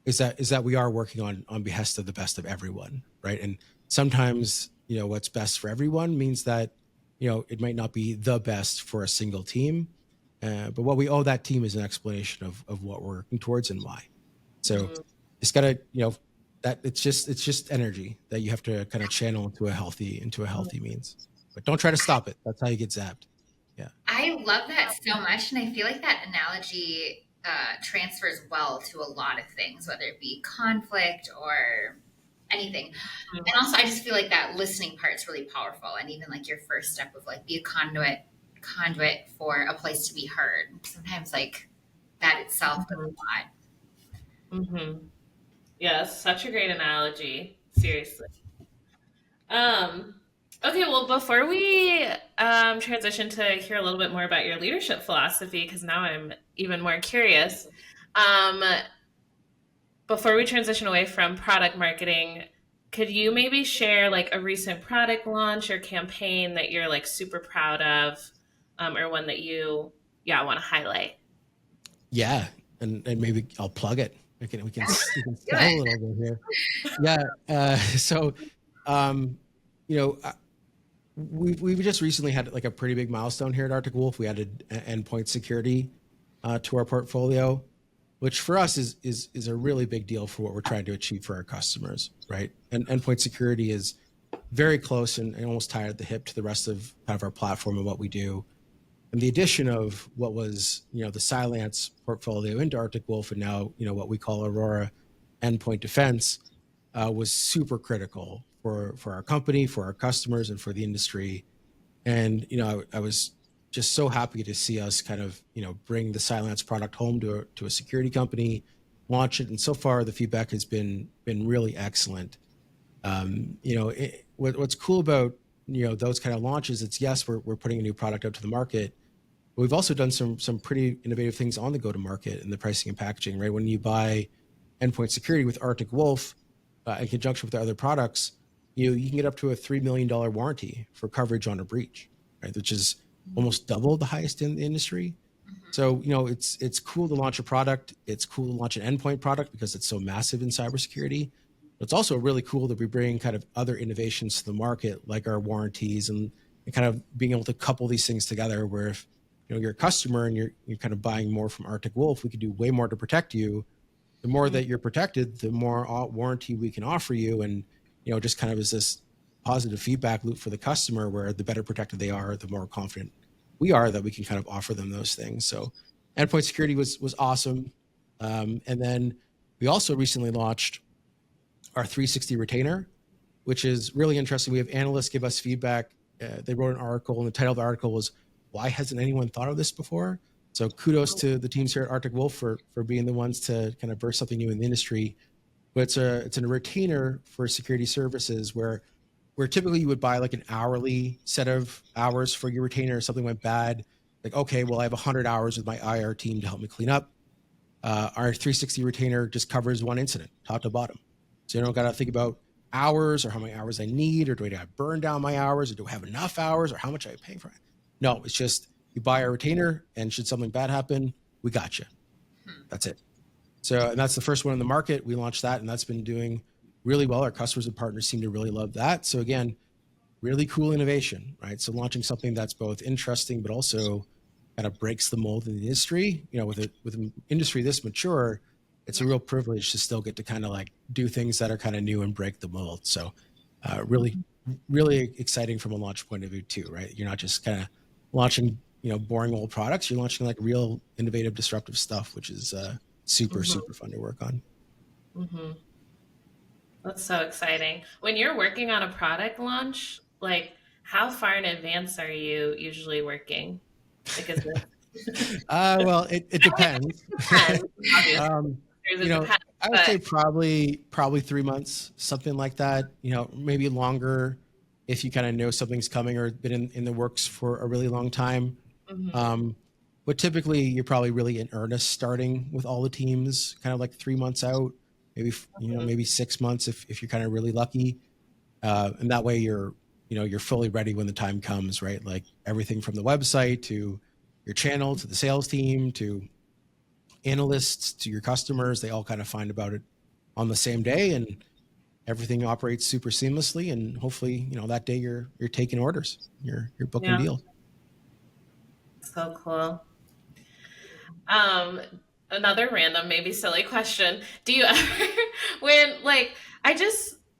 is that we are working on behest of the best of everyone, right? And sometimes, what's best for everyone means that, it might not be the best for a single team. But what we owe that team is an explanation of what we're working towards and why. So it's got to, that it's just energy that you have to kind of channel into a healthy means. But don't try to stop it. That's how you get zapped. Yeah. I love that so much. And I feel like that analogy transfers well to a lot of things, whether it be conflict or anything. And also, I just feel like that listening part's really powerful. And even like your first step of like be a conduit for a place to be heard. Sometimes like that itself does a lot. Yeah, such a great analogy. Seriously. Okay, well, before we transition to hear a little bit more about your leadership philosophy, because now I'm even more curious. Before we transition away from product marketing, could you maybe share like a recent product launch or campaign that you're like super proud of, or one that you want to highlight? Yeah, and maybe I'll plug it. We can sell a little bit here. Yeah. So, we've just recently had like a pretty big milestone here at Arctic Wolf. We added endpoint security to our portfolio, which for us is a really big deal for what we're trying to achieve for our customers, right? And endpoint security is very close and almost tied at the hip to the rest of kind of our platform and what we do. And the addition of what was, the Cylance portfolio into Arctic Wolf, and now, what we call Aurora Endpoint Defense, was super critical for our company, for our customers, and for the industry. And I was just so happy to see us kind of bring the Cylance product home to a security company, launch it, and so far the feedback has been really excellent. What's cool about those kind of launches, it's yes, we're putting a new product out to the market, but we've also done some pretty innovative things on the go to market in the pricing and packaging. Right, when you buy endpoint security with Arctic Wolf in conjunction with the other products, you can get up to a $3 million warranty for coverage on a breach, right? Which is almost double the highest in the industry. So, it's cool to launch a product. It's cool to launch an endpoint product because it's so massive in cybersecurity. But it's also really cool that we bring kind of other innovations to the market, like our warranties, and kind of being able to couple these things together where if you're a customer and you're kind of buying more from Arctic Wolf, we could do way more to protect you. The more that you're protected, the more warranty we can offer you. And, just kind of is this positive feedback loop for the customer where the better protected they are, the more confident we are that we can kind of offer them those things. So endpoint security was awesome. And then we also recently launched our 360 retainer, which is really interesting. We have analysts give us feedback. They wrote an article, and the title of the article was, "Why hasn't anyone thought of this before?" So kudos to the teams here at Arctic Wolf for being the ones to kind of burst something new in the industry. But it's a retainer for security services where typically you would buy like an hourly set of hours for your retainer. If something went bad, like, okay, well, I have 100 hours with my IR team to help me clean up. Our 360 retainer just covers one incident, top to bottom. So you don't got to think about hours or how many hours I need, or do I burn down my hours, or do I have enough hours, or how much I pay for it? No, it's just you buy a retainer, and should something bad happen, we got you. That's it. So, and that's the first one in the market. We launched that, and that's been doing really well. Our customers and partners seem to really love that. So again, really cool innovation, right? So launching something that's both interesting, but also kind of breaks the mold in the industry. With an industry this mature, it's a real privilege to still get to kind of like do things that are kind of new and break the mold. So really, really exciting from a launch point of view too, right? You're not just kind of launching, boring old products. You're launching like real innovative, disruptive stuff, which is super fun to work on. Mm-hmm. That's so exciting. When you're working on a product launch, like how far in advance are you usually working? Like, is it... Well, it depends. Depends, obviously. I would say probably 3 months, something like that. Maybe longer if you kind of know something's coming or been in the works for a really long time. But typically, you're probably really in earnest starting with all the teams, kind of like 3 months out, maybe maybe 6 months if you're kind of really lucky. And that way, you're fully ready when the time comes, right? Like everything from the website to your channel to the sales team to analysts to your customers, they all kind of find about it on the same day, and everything operates super seamlessly. And hopefully, that day you're taking orders, you're booking deals. So cool. Another random, maybe silly question. Do you ever,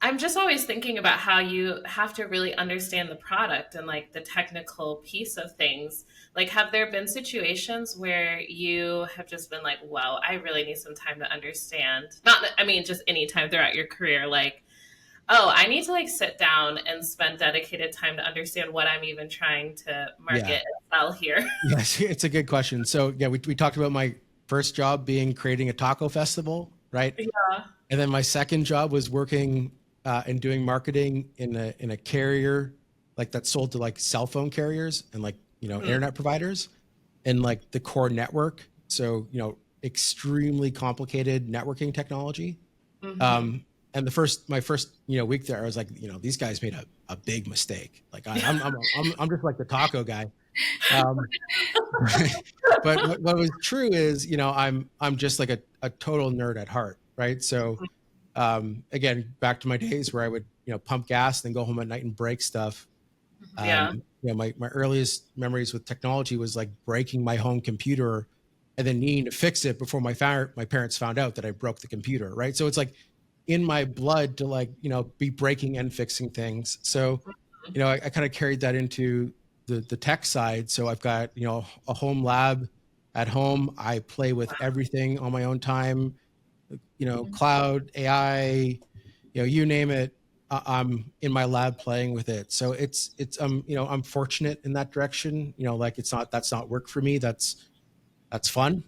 I'm just always thinking about how you have to really understand the product and like the technical piece of things. Like, have there been situations where you have just been like, "Whoa, I really need some time to understand"? Just any time throughout your career, like, "Oh, I need to like sit down and spend dedicated time to understand what I'm even trying to market and sell here." Yes, it's a good question. So yeah, we talked about my first job being creating a taco festival, right? Yeah. And then my second job was working and doing marketing in a carrier like that sold to like cell phone carriers and like internet providers and like the core network. So extremely complicated networking technology. And my first week there, I was like, these guys made a big mistake. Like I'm just like the taco guy. But what was true is I'm just like a total nerd at heart, right? So again, back to my days where I would pump gas and then go home at night and break stuff. My earliest memories with technology was like breaking my home computer and then needing to fix it before my parents found out that I broke the computer, right? So it's like in my blood to be breaking and fixing things. So I kind of carried that into the tech side. So I've got, a home lab at home. I play with everything on my own time, cloud, AI, you name it. I'm in my lab playing with it. So it's I'm fortunate in that direction. Like that's not work for me. That's fun.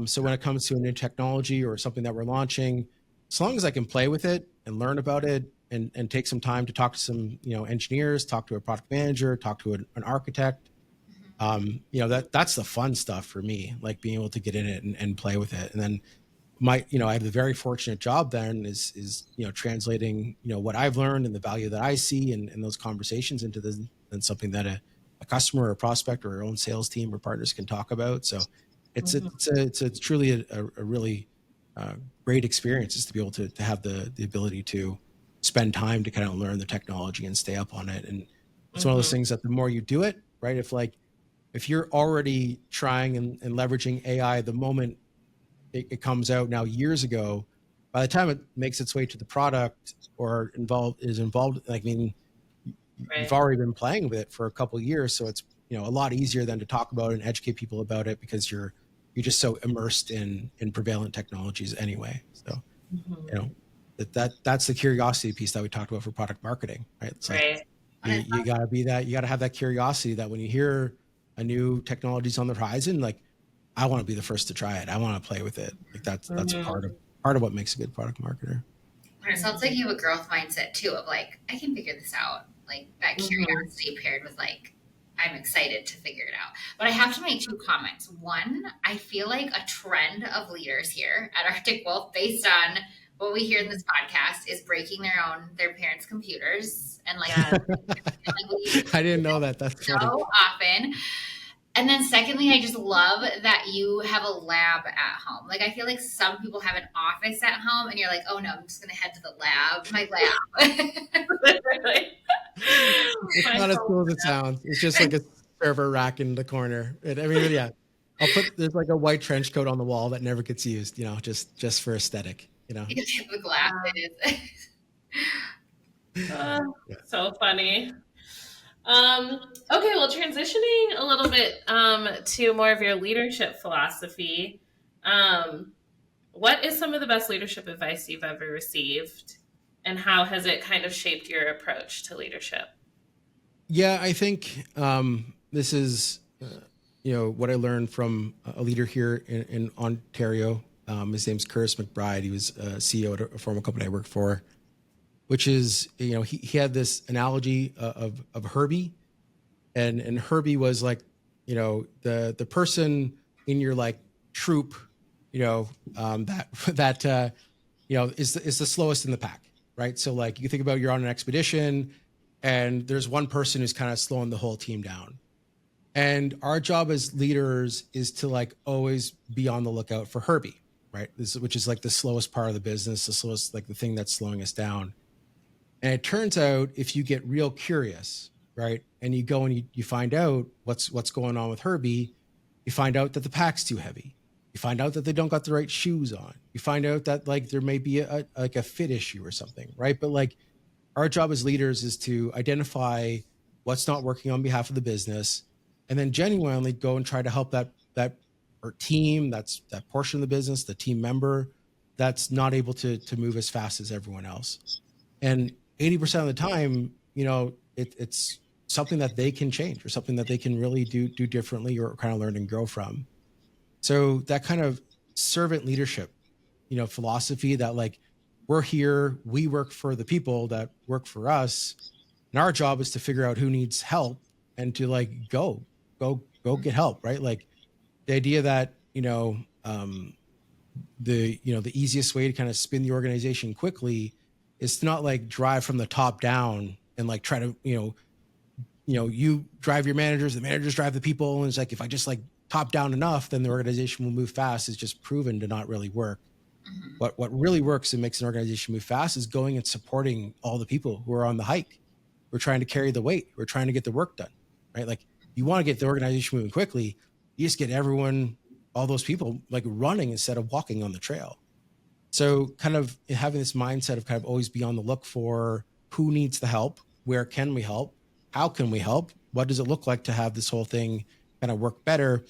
So when it comes to a new technology or something that we're launching, as long as I can play with it and learn about it and take some time to talk to some, engineers, talk to a product manager, talk to an architect, that's the fun stuff for me, like being able to get in it and play with it. And then I have the very fortunate job then is translating, what I've learned and the value that I see in those conversations into and something that a customer or a prospect or our own sales team or partners can talk about. So it's truly a really great experience, is to be able to have the ability to spend time to kind of learn the technology and stay up on it. And it's one of those things that the more you do it, right? If you're already trying and leveraging AI the moment it comes out now years ago, by the time it makes its way to the product or is involved, you've already been playing with it for a couple of years. So it's, a lot easier than to talk about and educate people about it, because you're just so immersed in prevalent technologies anyway. So, that's the curiosity piece that we talked about for product marketing, right? It's like, you gotta be that, you gotta have that curiosity that when you hear a new technology's on the horizon, like, I want to be the first to try it. I want to play with it. Like that's part of what makes a good product marketer. And it sounds like you have a growth mindset too, of like, I can figure this out. Like that curiosity paired with like, I'm excited to figure it out. But I have to make 2 comments. One, I feel like a trend of leaders here at Arctic Wolf, based on what we hear in this podcast, is breaking their parents' computers. And like, I didn't know that. That's funny. So often. And then secondly, I just love that you have a lab at home. Like, I feel like some people have an office at home and you're like, oh no, I'm just going to head to the lab, my lab. It's not as cool as it sounds. It's just like a server rack in the corner. There's like a white trench coat on the wall that never gets used, just for aesthetic, The glasses. So funny. Okay, well, transitioning a little bit to more of your leadership philosophy, what is some of the best leadership advice you've ever received, and how has it kind of shaped your approach to leadership? Yeah, I think this is, what I learned from a leader here in Ontario. His name's Curtis McBride. He was CEO at a former company I worked for, which is, he had this analogy of Herbie, and Herbie was like, the person in your like troop, that is the slowest in the pack, right? So like you think about, you're on an expedition and there's one person who's kind of slowing the whole team down. And our job as leaders is to like always be on the lookout for Herbie, right? Which is like the slowest part of the business, the slowest, like the thing that's slowing us down. And it turns out, if you get real curious, right, and you go and you find out what's going on with Herbie, you find out that the pack's too heavy. You find out that they don't got the right shoes on. You find out that like there may be a fit issue or something, right? But like our job as leaders is to identify what's not working on behalf of the business, and then genuinely go and try to help that or team, that portion of the business, the team member that's not able to move as fast as everyone else. And 80% of the time, it's something that they can change or something that they can really do differently or kind of learn and grow from. So that kind of servant leadership, philosophy that like, we're here, we work for the people that work for us, and our job is to figure out who needs help and to like go get help, right? Like the idea that the easiest way to kind of spin the organization quickly is to not like drive from the top down and like try to you drive your managers, the managers drive the people, and it's like, if I just like top down enough, then the organization will move fast. Is just proven to not really work. What really works and makes an organization move fast is going and supporting all the people who are on the hike. We're trying to carry the weight. We're trying to get the work done, right? Like you want to get the organization moving quickly, you just get everyone, all those people like running instead of walking on the trail. So kind of having this mindset of kind of always be on the look for who needs the help, where can we help, how can we help, what does it look like to have this whole thing kind of work better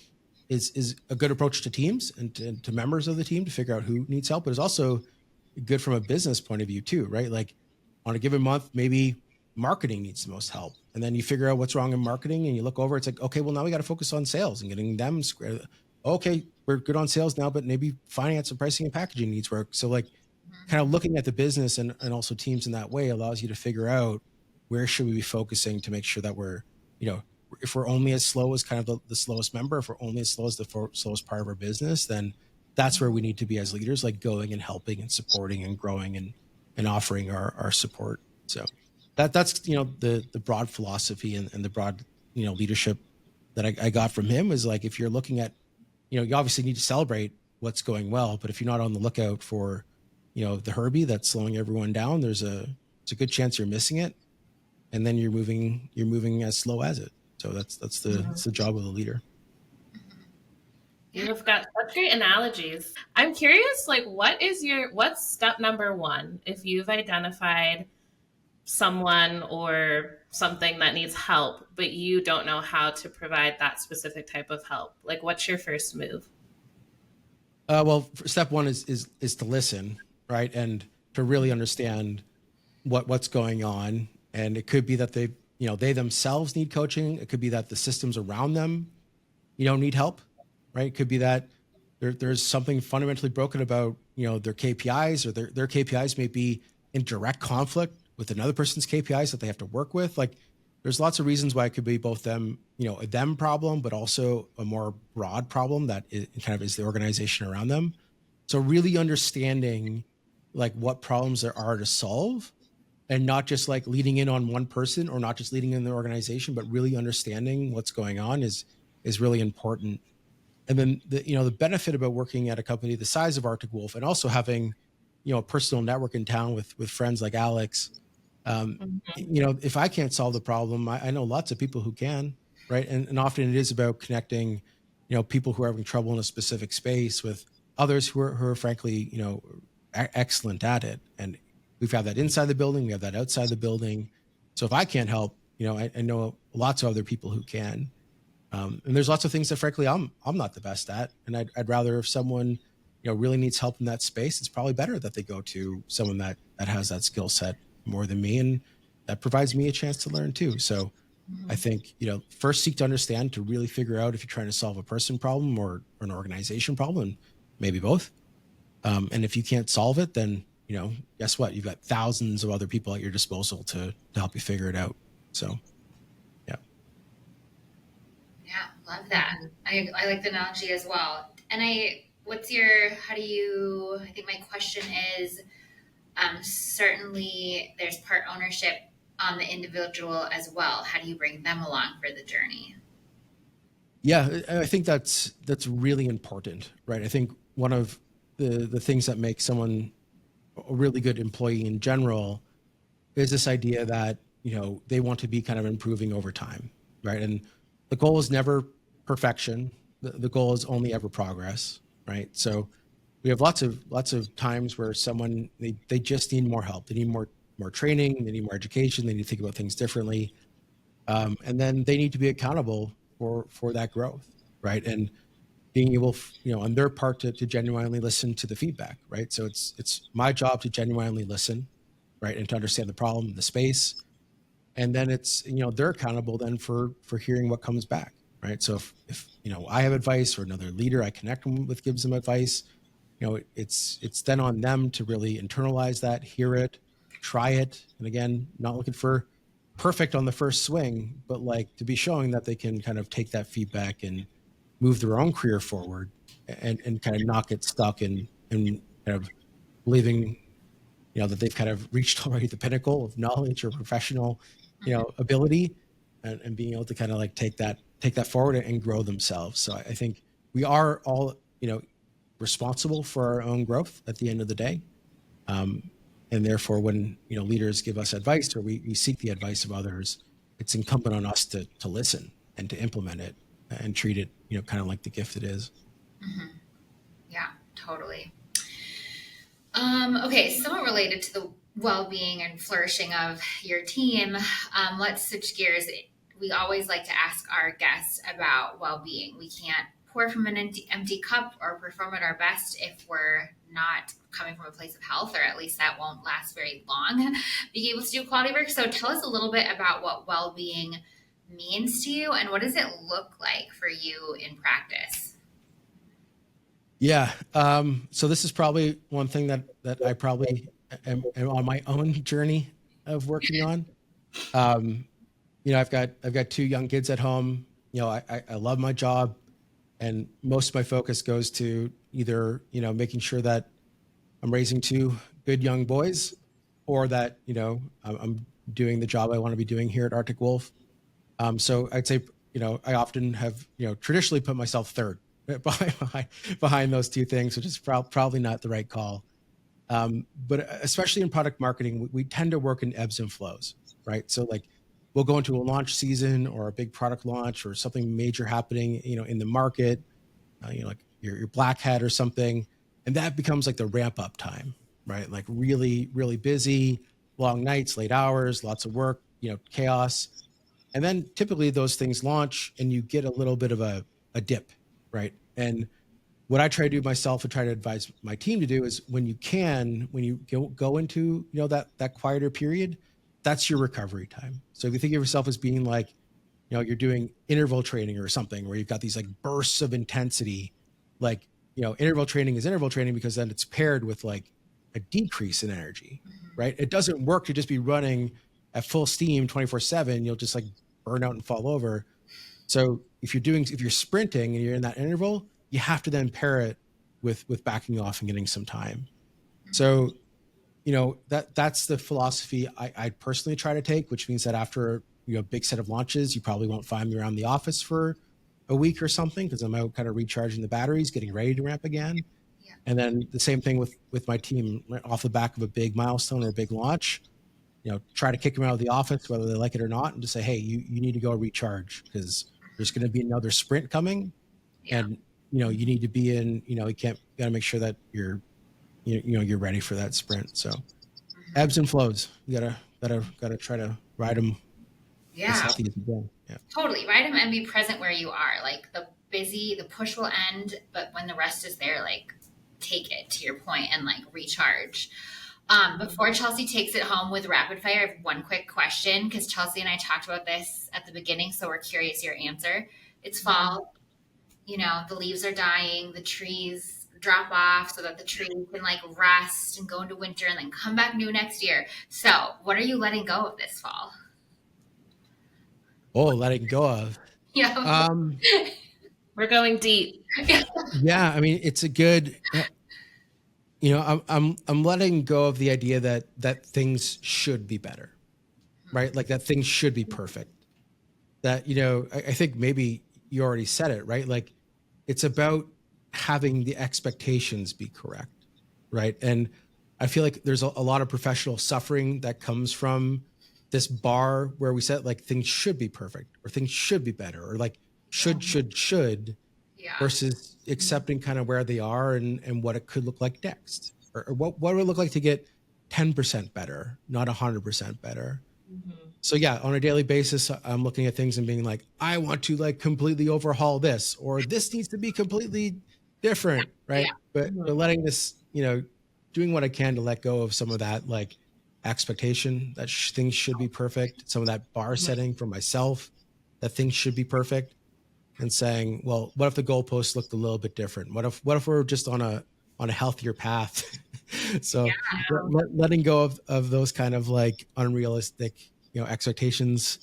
is a good approach to teams and to members of the team to figure out who needs help, but it's also good from a business point of view too, right? Like on a given month, maybe marketing needs the most help. And then you figure out what's wrong in marketing and you look over, it's like, okay, well now we got to focus on sales and getting them square. Okay, we're good on sales now, but maybe finance and pricing and packaging needs work. So like kind of looking at the business and also teams in that way allows you to figure out where should we be focusing to make sure that we're, if we're only as slow as kind of the slowest member, if we're only as slow as the slowest part of our business, then that's where we need to be as leaders, like going and helping and supporting and growing and offering our support. So that's, the broad philosophy and the broad, leadership that I got from him is like, if you're looking at, you obviously need to celebrate what's going well, but if you're not on the lookout for, the Herbie that's slowing everyone down, it's a good chance you're missing it. And then you're moving as slow as it. So that's the job of the leader. You've got such great analogies. I'm curious, like, what's step number one if you've identified someone or something that needs help, but you don't know how to provide that specific type of help? Like, what's your first move? Well, step one is to listen, right, and to really understand what's going on. And it could be that they themselves need coaching. It could be that the systems around them, need help, right? It could be that there's something fundamentally broken about, their KPIs, or their KPIs may be in direct conflict with another person's KPIs that they have to work with. Like there's lots of reasons why it could be both them, a them problem, but also a more broad problem that kind of is the organization around them. So really understanding like what problems there are to solve, and not just like leading in on one person or not just leading in the organization, but really understanding what's going on is really important. And then the benefit about working at a company the size of Arctic Wolf and also having, a personal network in town with friends like Alex, if I can't solve the problem, I know lots of people who can, right? And often it is about connecting, people who are having trouble in a specific space with others who are frankly, excellent at it. And we've had that inside the building, we have that outside the building. So if I can't help, I know lots of other people who can. And there's lots of things that frankly I'm not the best at. And I'd rather if someone, really needs help in that space, it's probably better that they go to someone that has that skill set more than me. And that provides me a chance to learn too. So I think, first seek to understand, to really figure out if you're trying to solve a person problem or an organization problem, maybe both. And if you can't solve it, then, guess what? You've got thousands of other people at your disposal to help you figure it out. So, yeah. Yeah, love that. I like the analogy as well. And I think my question is, certainly there's part ownership on the individual as well. How do you bring them along for the journey? Yeah, I think that's really important, right? I think one of the things that makes someone a really good employee in general is this idea that, they want to be kind of improving over time, right? And the goal is never perfection. The goal is only ever progress, right? So we have lots of times where someone, they just need more help. They need more training. They need more education. They need to think about things differently. And then they need to be accountable for that growth, right? And being able, on their part to genuinely listen to the feedback, right? So it's my job to genuinely listen, right? And to understand the problem, the space. And then it's, they're accountable then for hearing what comes back, right? So if I have advice or another leader I connect them with gives them advice, it's then on them to really internalize that, hear it, try it. And again, not looking for perfect on the first swing, but like to be showing that they can kind of take that feedback and move their own career forward and kind of not get stuck in kind of believing, that they've kind of reached already the pinnacle of knowledge or professional, ability and being able to kind of like take that forward and grow themselves. So I think we are all, responsible for our own growth at the end of the day. And therefore, when leaders give us advice or we seek the advice of others, it's incumbent on us to listen and to implement it and treat it, kind of like the gift it is. Mm-hmm. Yeah, totally. Okay, somewhat related to the well-being and flourishing of your team, let's switch gears we always like to ask our guests about well-being. We can't pour from an empty cup or perform at our best if we're not coming from a place of health, or at least that won't last very long, being able to do quality work. So tell us a little bit about what well-being means to you, and what does it look like for you in practice? Yeah. So this is probably one thing that I probably am on my own journey of working on. I've got 2 young kids at home. I love my job, and most of my focus goes to either, making sure that I'm raising 2 good young boys, or that, I'm doing the job I want to be doing here at Arctic Wolf. So I'd say, I often have, traditionally put myself third behind those 2 things, which is probably not the right call. But especially in product marketing, we tend to work in ebbs and flows, right? So like, we'll go into a launch season or a big product launch or something major happening, in the market, like your Black Hat or something. And that becomes like the ramp up time, right? Like really, really busy, long nights, late hours, lots of work, chaos. And then typically those things launch and you get a little bit of a dip, right? And what I try to do myself and try to advise my team to do is when you go into, that quieter period, that's your recovery time. So if you think of yourself as being like, you're doing interval training or something where you've got these like bursts of intensity, like, interval training is interval training because then it's paired with like a decrease in energy, right? It doesn't work to just be running at full steam 24/7. You'll just like burn out and fall over. So if you're sprinting and you're in that interval, you have to then pair it with backing off and getting some time. So, that's the philosophy I personally try to take, which means that after, a big set of launches, you probably won't find me around the office for a week or something, because I'm out kind of recharging the batteries, getting ready to ramp again. Yeah. And then the same thing with my team, right off the back of a big milestone or a big launch, try to kick them out of the office, whether they like it or not, and just say, hey, you need to go recharge because there's going to be another sprint coming. Yeah. And, you need to be in, you got to make sure that you're ready for that sprint. So ebbs and flows, you gotta try to ride them as healthy as you can. Yeah. Totally. Ride them and be present where you are. Like the push will end, but when the rest is there, like take it, to your point, and like recharge. Before Chelsea takes it home with rapid fire, I have one quick question, because Chelsea and I talked about this at the beginning, so we're curious your answer. It's fall, the leaves are dying, the trees drop off so that the trees can like rest and go into winter and then come back new next year. So what are you letting go of this fall? Oh, letting go of. Yeah. We're going deep. Yeah, I mean, it's a good. I'm letting go of the idea that things should be better, right? Like that things should be perfect. That I think maybe you already said it, right? Like it's about having the expectations be correct, right? And I feel like there's a lot of professional suffering that comes from this bar where we said like things should be perfect or things should be better or like should, Yeah. versus accepting kind of where they are and what it could look like next, or what would it look like to get 10% better, not 100% better. Mm-hmm. So yeah, on a daily basis, I'm looking at things and being like, I want to like completely overhaul this, or this needs to be completely different, right? Yeah. But letting this, doing what I can to let go of some of that like expectation that things should be perfect, some of that bar setting for myself that things should be perfect, and saying, well, what if the goalposts looked a little bit different? What if we're just on a healthier path? So letting go of those kind of like unrealistic, expectations,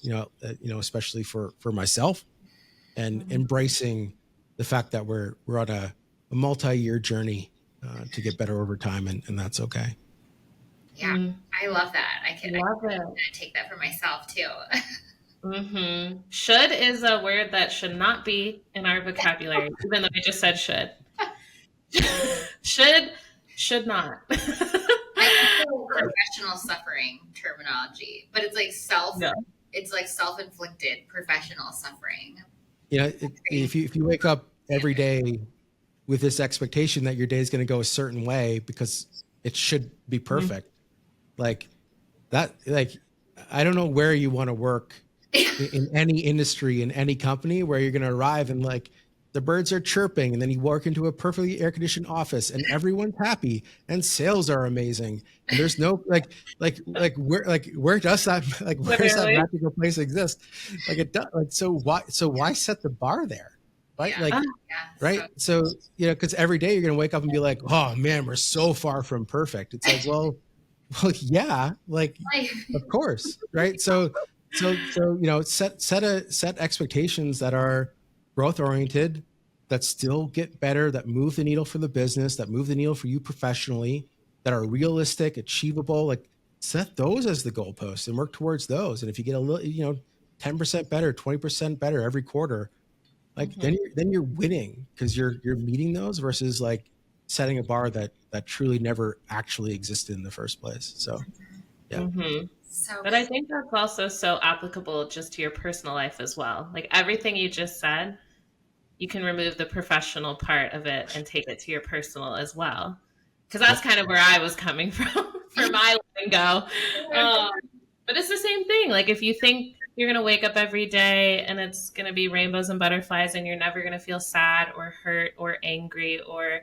especially for myself, and embracing the fact that we're on a multi-year journey to get better over time, and that's okay. Yeah, I love that. I Love it. take that for myself too. Mm-hmm. Should is a word that should not be in our vocabulary, even though I just said should. should not. I know professional suffering terminology, but it's like it's like self-inflicted professional suffering. If you wake up every day with this expectation that your day is going to go a certain way because it should be perfect, like that, like I don't know where you want to work in any industry, in any company, where you're going to arrive and like the birds are chirping, and then you walk into a perfectly air conditioned office and everyone's happy and sales are amazing. And there's no where does that where does that Literally. magical place exist? Like it does. Like, so why set the bar there? Right. Yeah. Like, right. So, because every day you're going to wake up and be like, oh man, we're so far from perfect. It's like, well, yeah, like, of course. Right. So, set expectations that are growth oriented, that still get better, that move the needle for the business, that move the needle for you professionally, that are realistic, achievable. Like, set those as the goalposts and work towards those. And if you get a little, 10% better, 20% better every quarter, like then you're winning, because you're meeting those, versus like setting a bar that truly never actually existed in the first place. So yeah. But I think that's also so applicable just to your personal life as well. Like everything you just said, you can remove the professional part of it and take it to your personal as well. Because that's kind of where I was coming from for my lingo. But it's the same thing. Like if you think you're going to wake up every day and it's going to be rainbows and butterflies and you're never going to feel sad or hurt or angry, or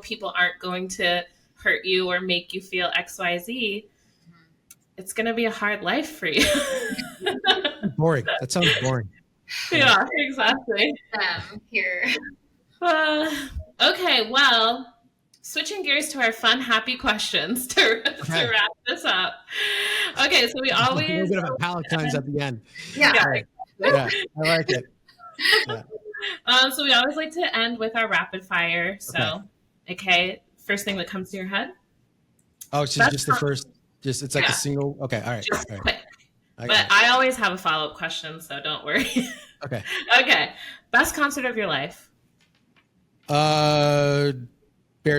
people aren't going to hurt you or make you feel XYZ, it's going to be a hard life for you. Boring. That sounds boring. Yeah, exactly. Here. Okay, well, switching gears to our fun, happy questions to wrap this up. Okay, so we always... A little bit of a Palatines at the end. Yeah. Yeah, I like it. Yeah. So we always like to end with our rapid fire. So, okay, first thing that comes to your head? Oh, it's just the first... it's like a single... Okay, all right. Just all right. quick. But I always have a follow-up question, so don't worry. Okay. Okay. Best concert of your life? Bare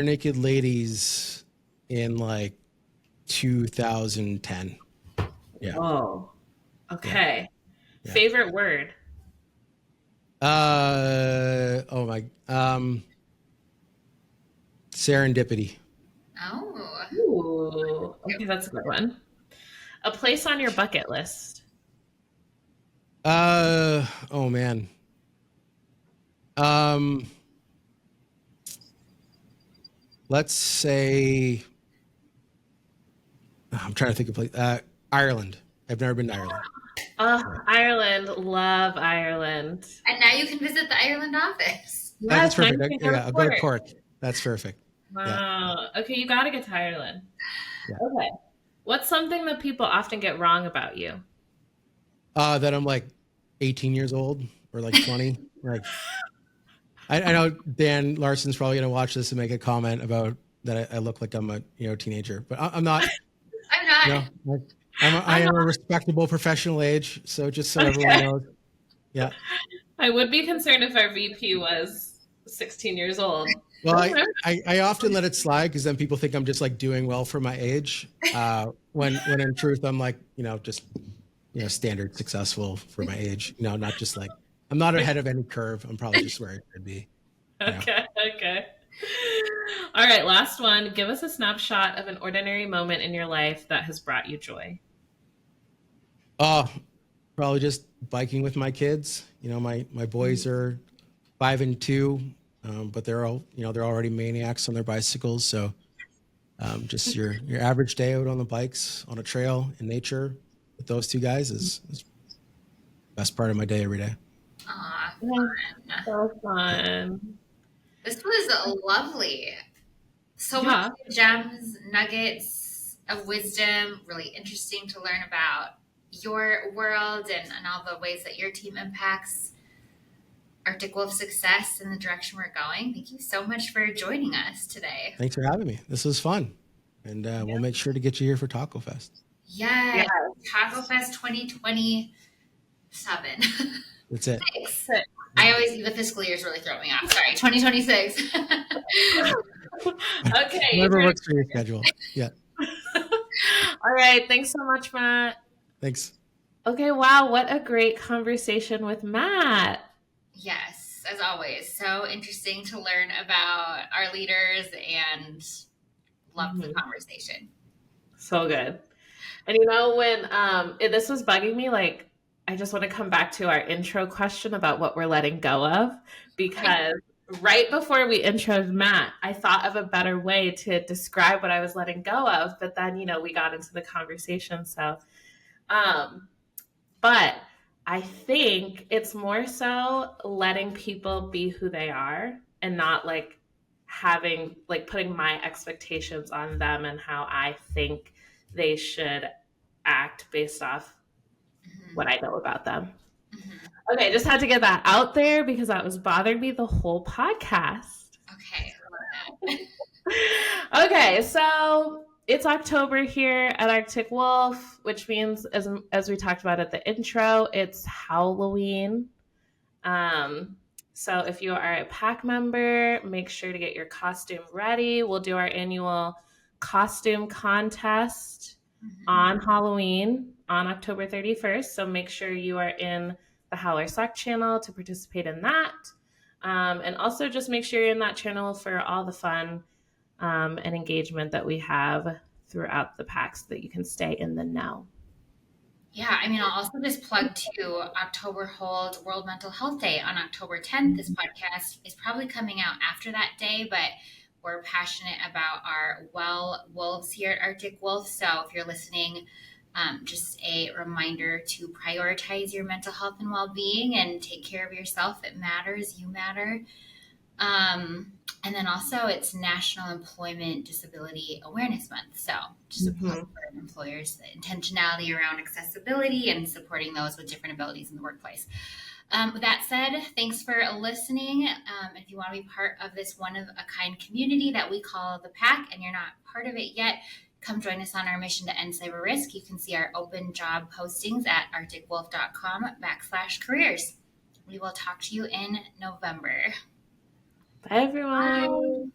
Naked Ladies in like 2010. Yeah. Whoa. Okay. Yeah. Favorite word? Serendipity. Oh. Ooh. Okay, that's a good one. A place on your bucket list? Oh man. Let's say, I'm trying to think of a place. Ireland. I've never been to Ireland. Ireland. Love Ireland. And now you can visit the Ireland office. That's perfect. I'll go to Cork. That's perfect. Wow. Yeah. Okay, you got to get to Ireland. Yeah. Okay. What's something that people often get wrong about you? That I'm like 18 years old or like 20. Like, I know Dan Larson's probably going to watch this and make a comment about that I look like I'm a teenager, but I'm not. I'm not. I am a respectable professional age, so just so everyone knows. Yeah. I would be concerned if our VP was 16 years old. Well, I often let it slide because then people think I'm just like doing well for my age. When in truth I'm like, just standard successful for my age. Not just like, I'm not ahead of any curve. I'm probably just where I should be. Okay. All right, last one. Give us a snapshot of an ordinary moment in your life that has brought you joy. Probably just biking with my kids. My boys are 5 and 2, but they're already maniacs on their bicycles. So just your average day out on the bikes on a trail in nature with those two guys is the best part of my day every day. Aw, So fun. This was lovely. So much gems, nuggets of wisdom, really interesting to learn about your world and all the ways that your team impacts Arctic Wolf success and the direction we're going. Thank you so much for joining us today. Thanks for having me. This was fun. And we'll make sure to get you here for Taco Fest. Yeah. Taco Fest 2027. That's it. Thanks. The fiscal years really throw me off. Sorry, 2026. Okay. Whatever works for your schedule. Yeah. All right. Thanks so much, Matt. Thanks. Okay. Wow. What a great conversation with Matt. Yes, as always. So interesting to learn about our leaders and love the conversation. So good. And when this was bugging me, like I just want to come back to our intro question about what we're letting go of, because right before we introed Matt, I thought of a better way to describe what I was letting go of, but then, we got into the conversation. So, but I think it's more so letting people be who they are and not like putting my expectations on them and how I think they should act based off what I know about them. Okay, just had to get that out there because that was bothering me the whole podcast. Okay, I love that. Okay, so it's October here at Arctic Wolf, which means, as we talked about at the intro, it's Halloween. So if you are a pack member, make sure to get your costume ready. We'll do our annual costume contest on Halloween on October 31st. So make sure you are in the Howler Slack channel to participate in that. And also just make sure you're in that channel for all the fun and engagement that we have throughout the packs so that you can stay in the know. Yeah, I mean, I'll also just plug to October holds World Mental Health Day on October 10th. This podcast is probably coming out after that day, but we're passionate about our wolves here at Arctic Wolf. So if you're listening, just a reminder to prioritize your mental health and well-being and take care of yourself. It matters. You matter. And then also it's National Employment Disability Awareness Month. So just a plug for employers, the intentionality around accessibility and supporting those with different abilities in the workplace. With that said, thanks for listening. If you want to be part of this one-of-a-kind community that we call the Pack and you're not part of it yet, come join us on our mission to end cyber risk. You can see our open job postings at arcticwolf.com/careers. We will talk to you in November. Bye, everyone. Bye.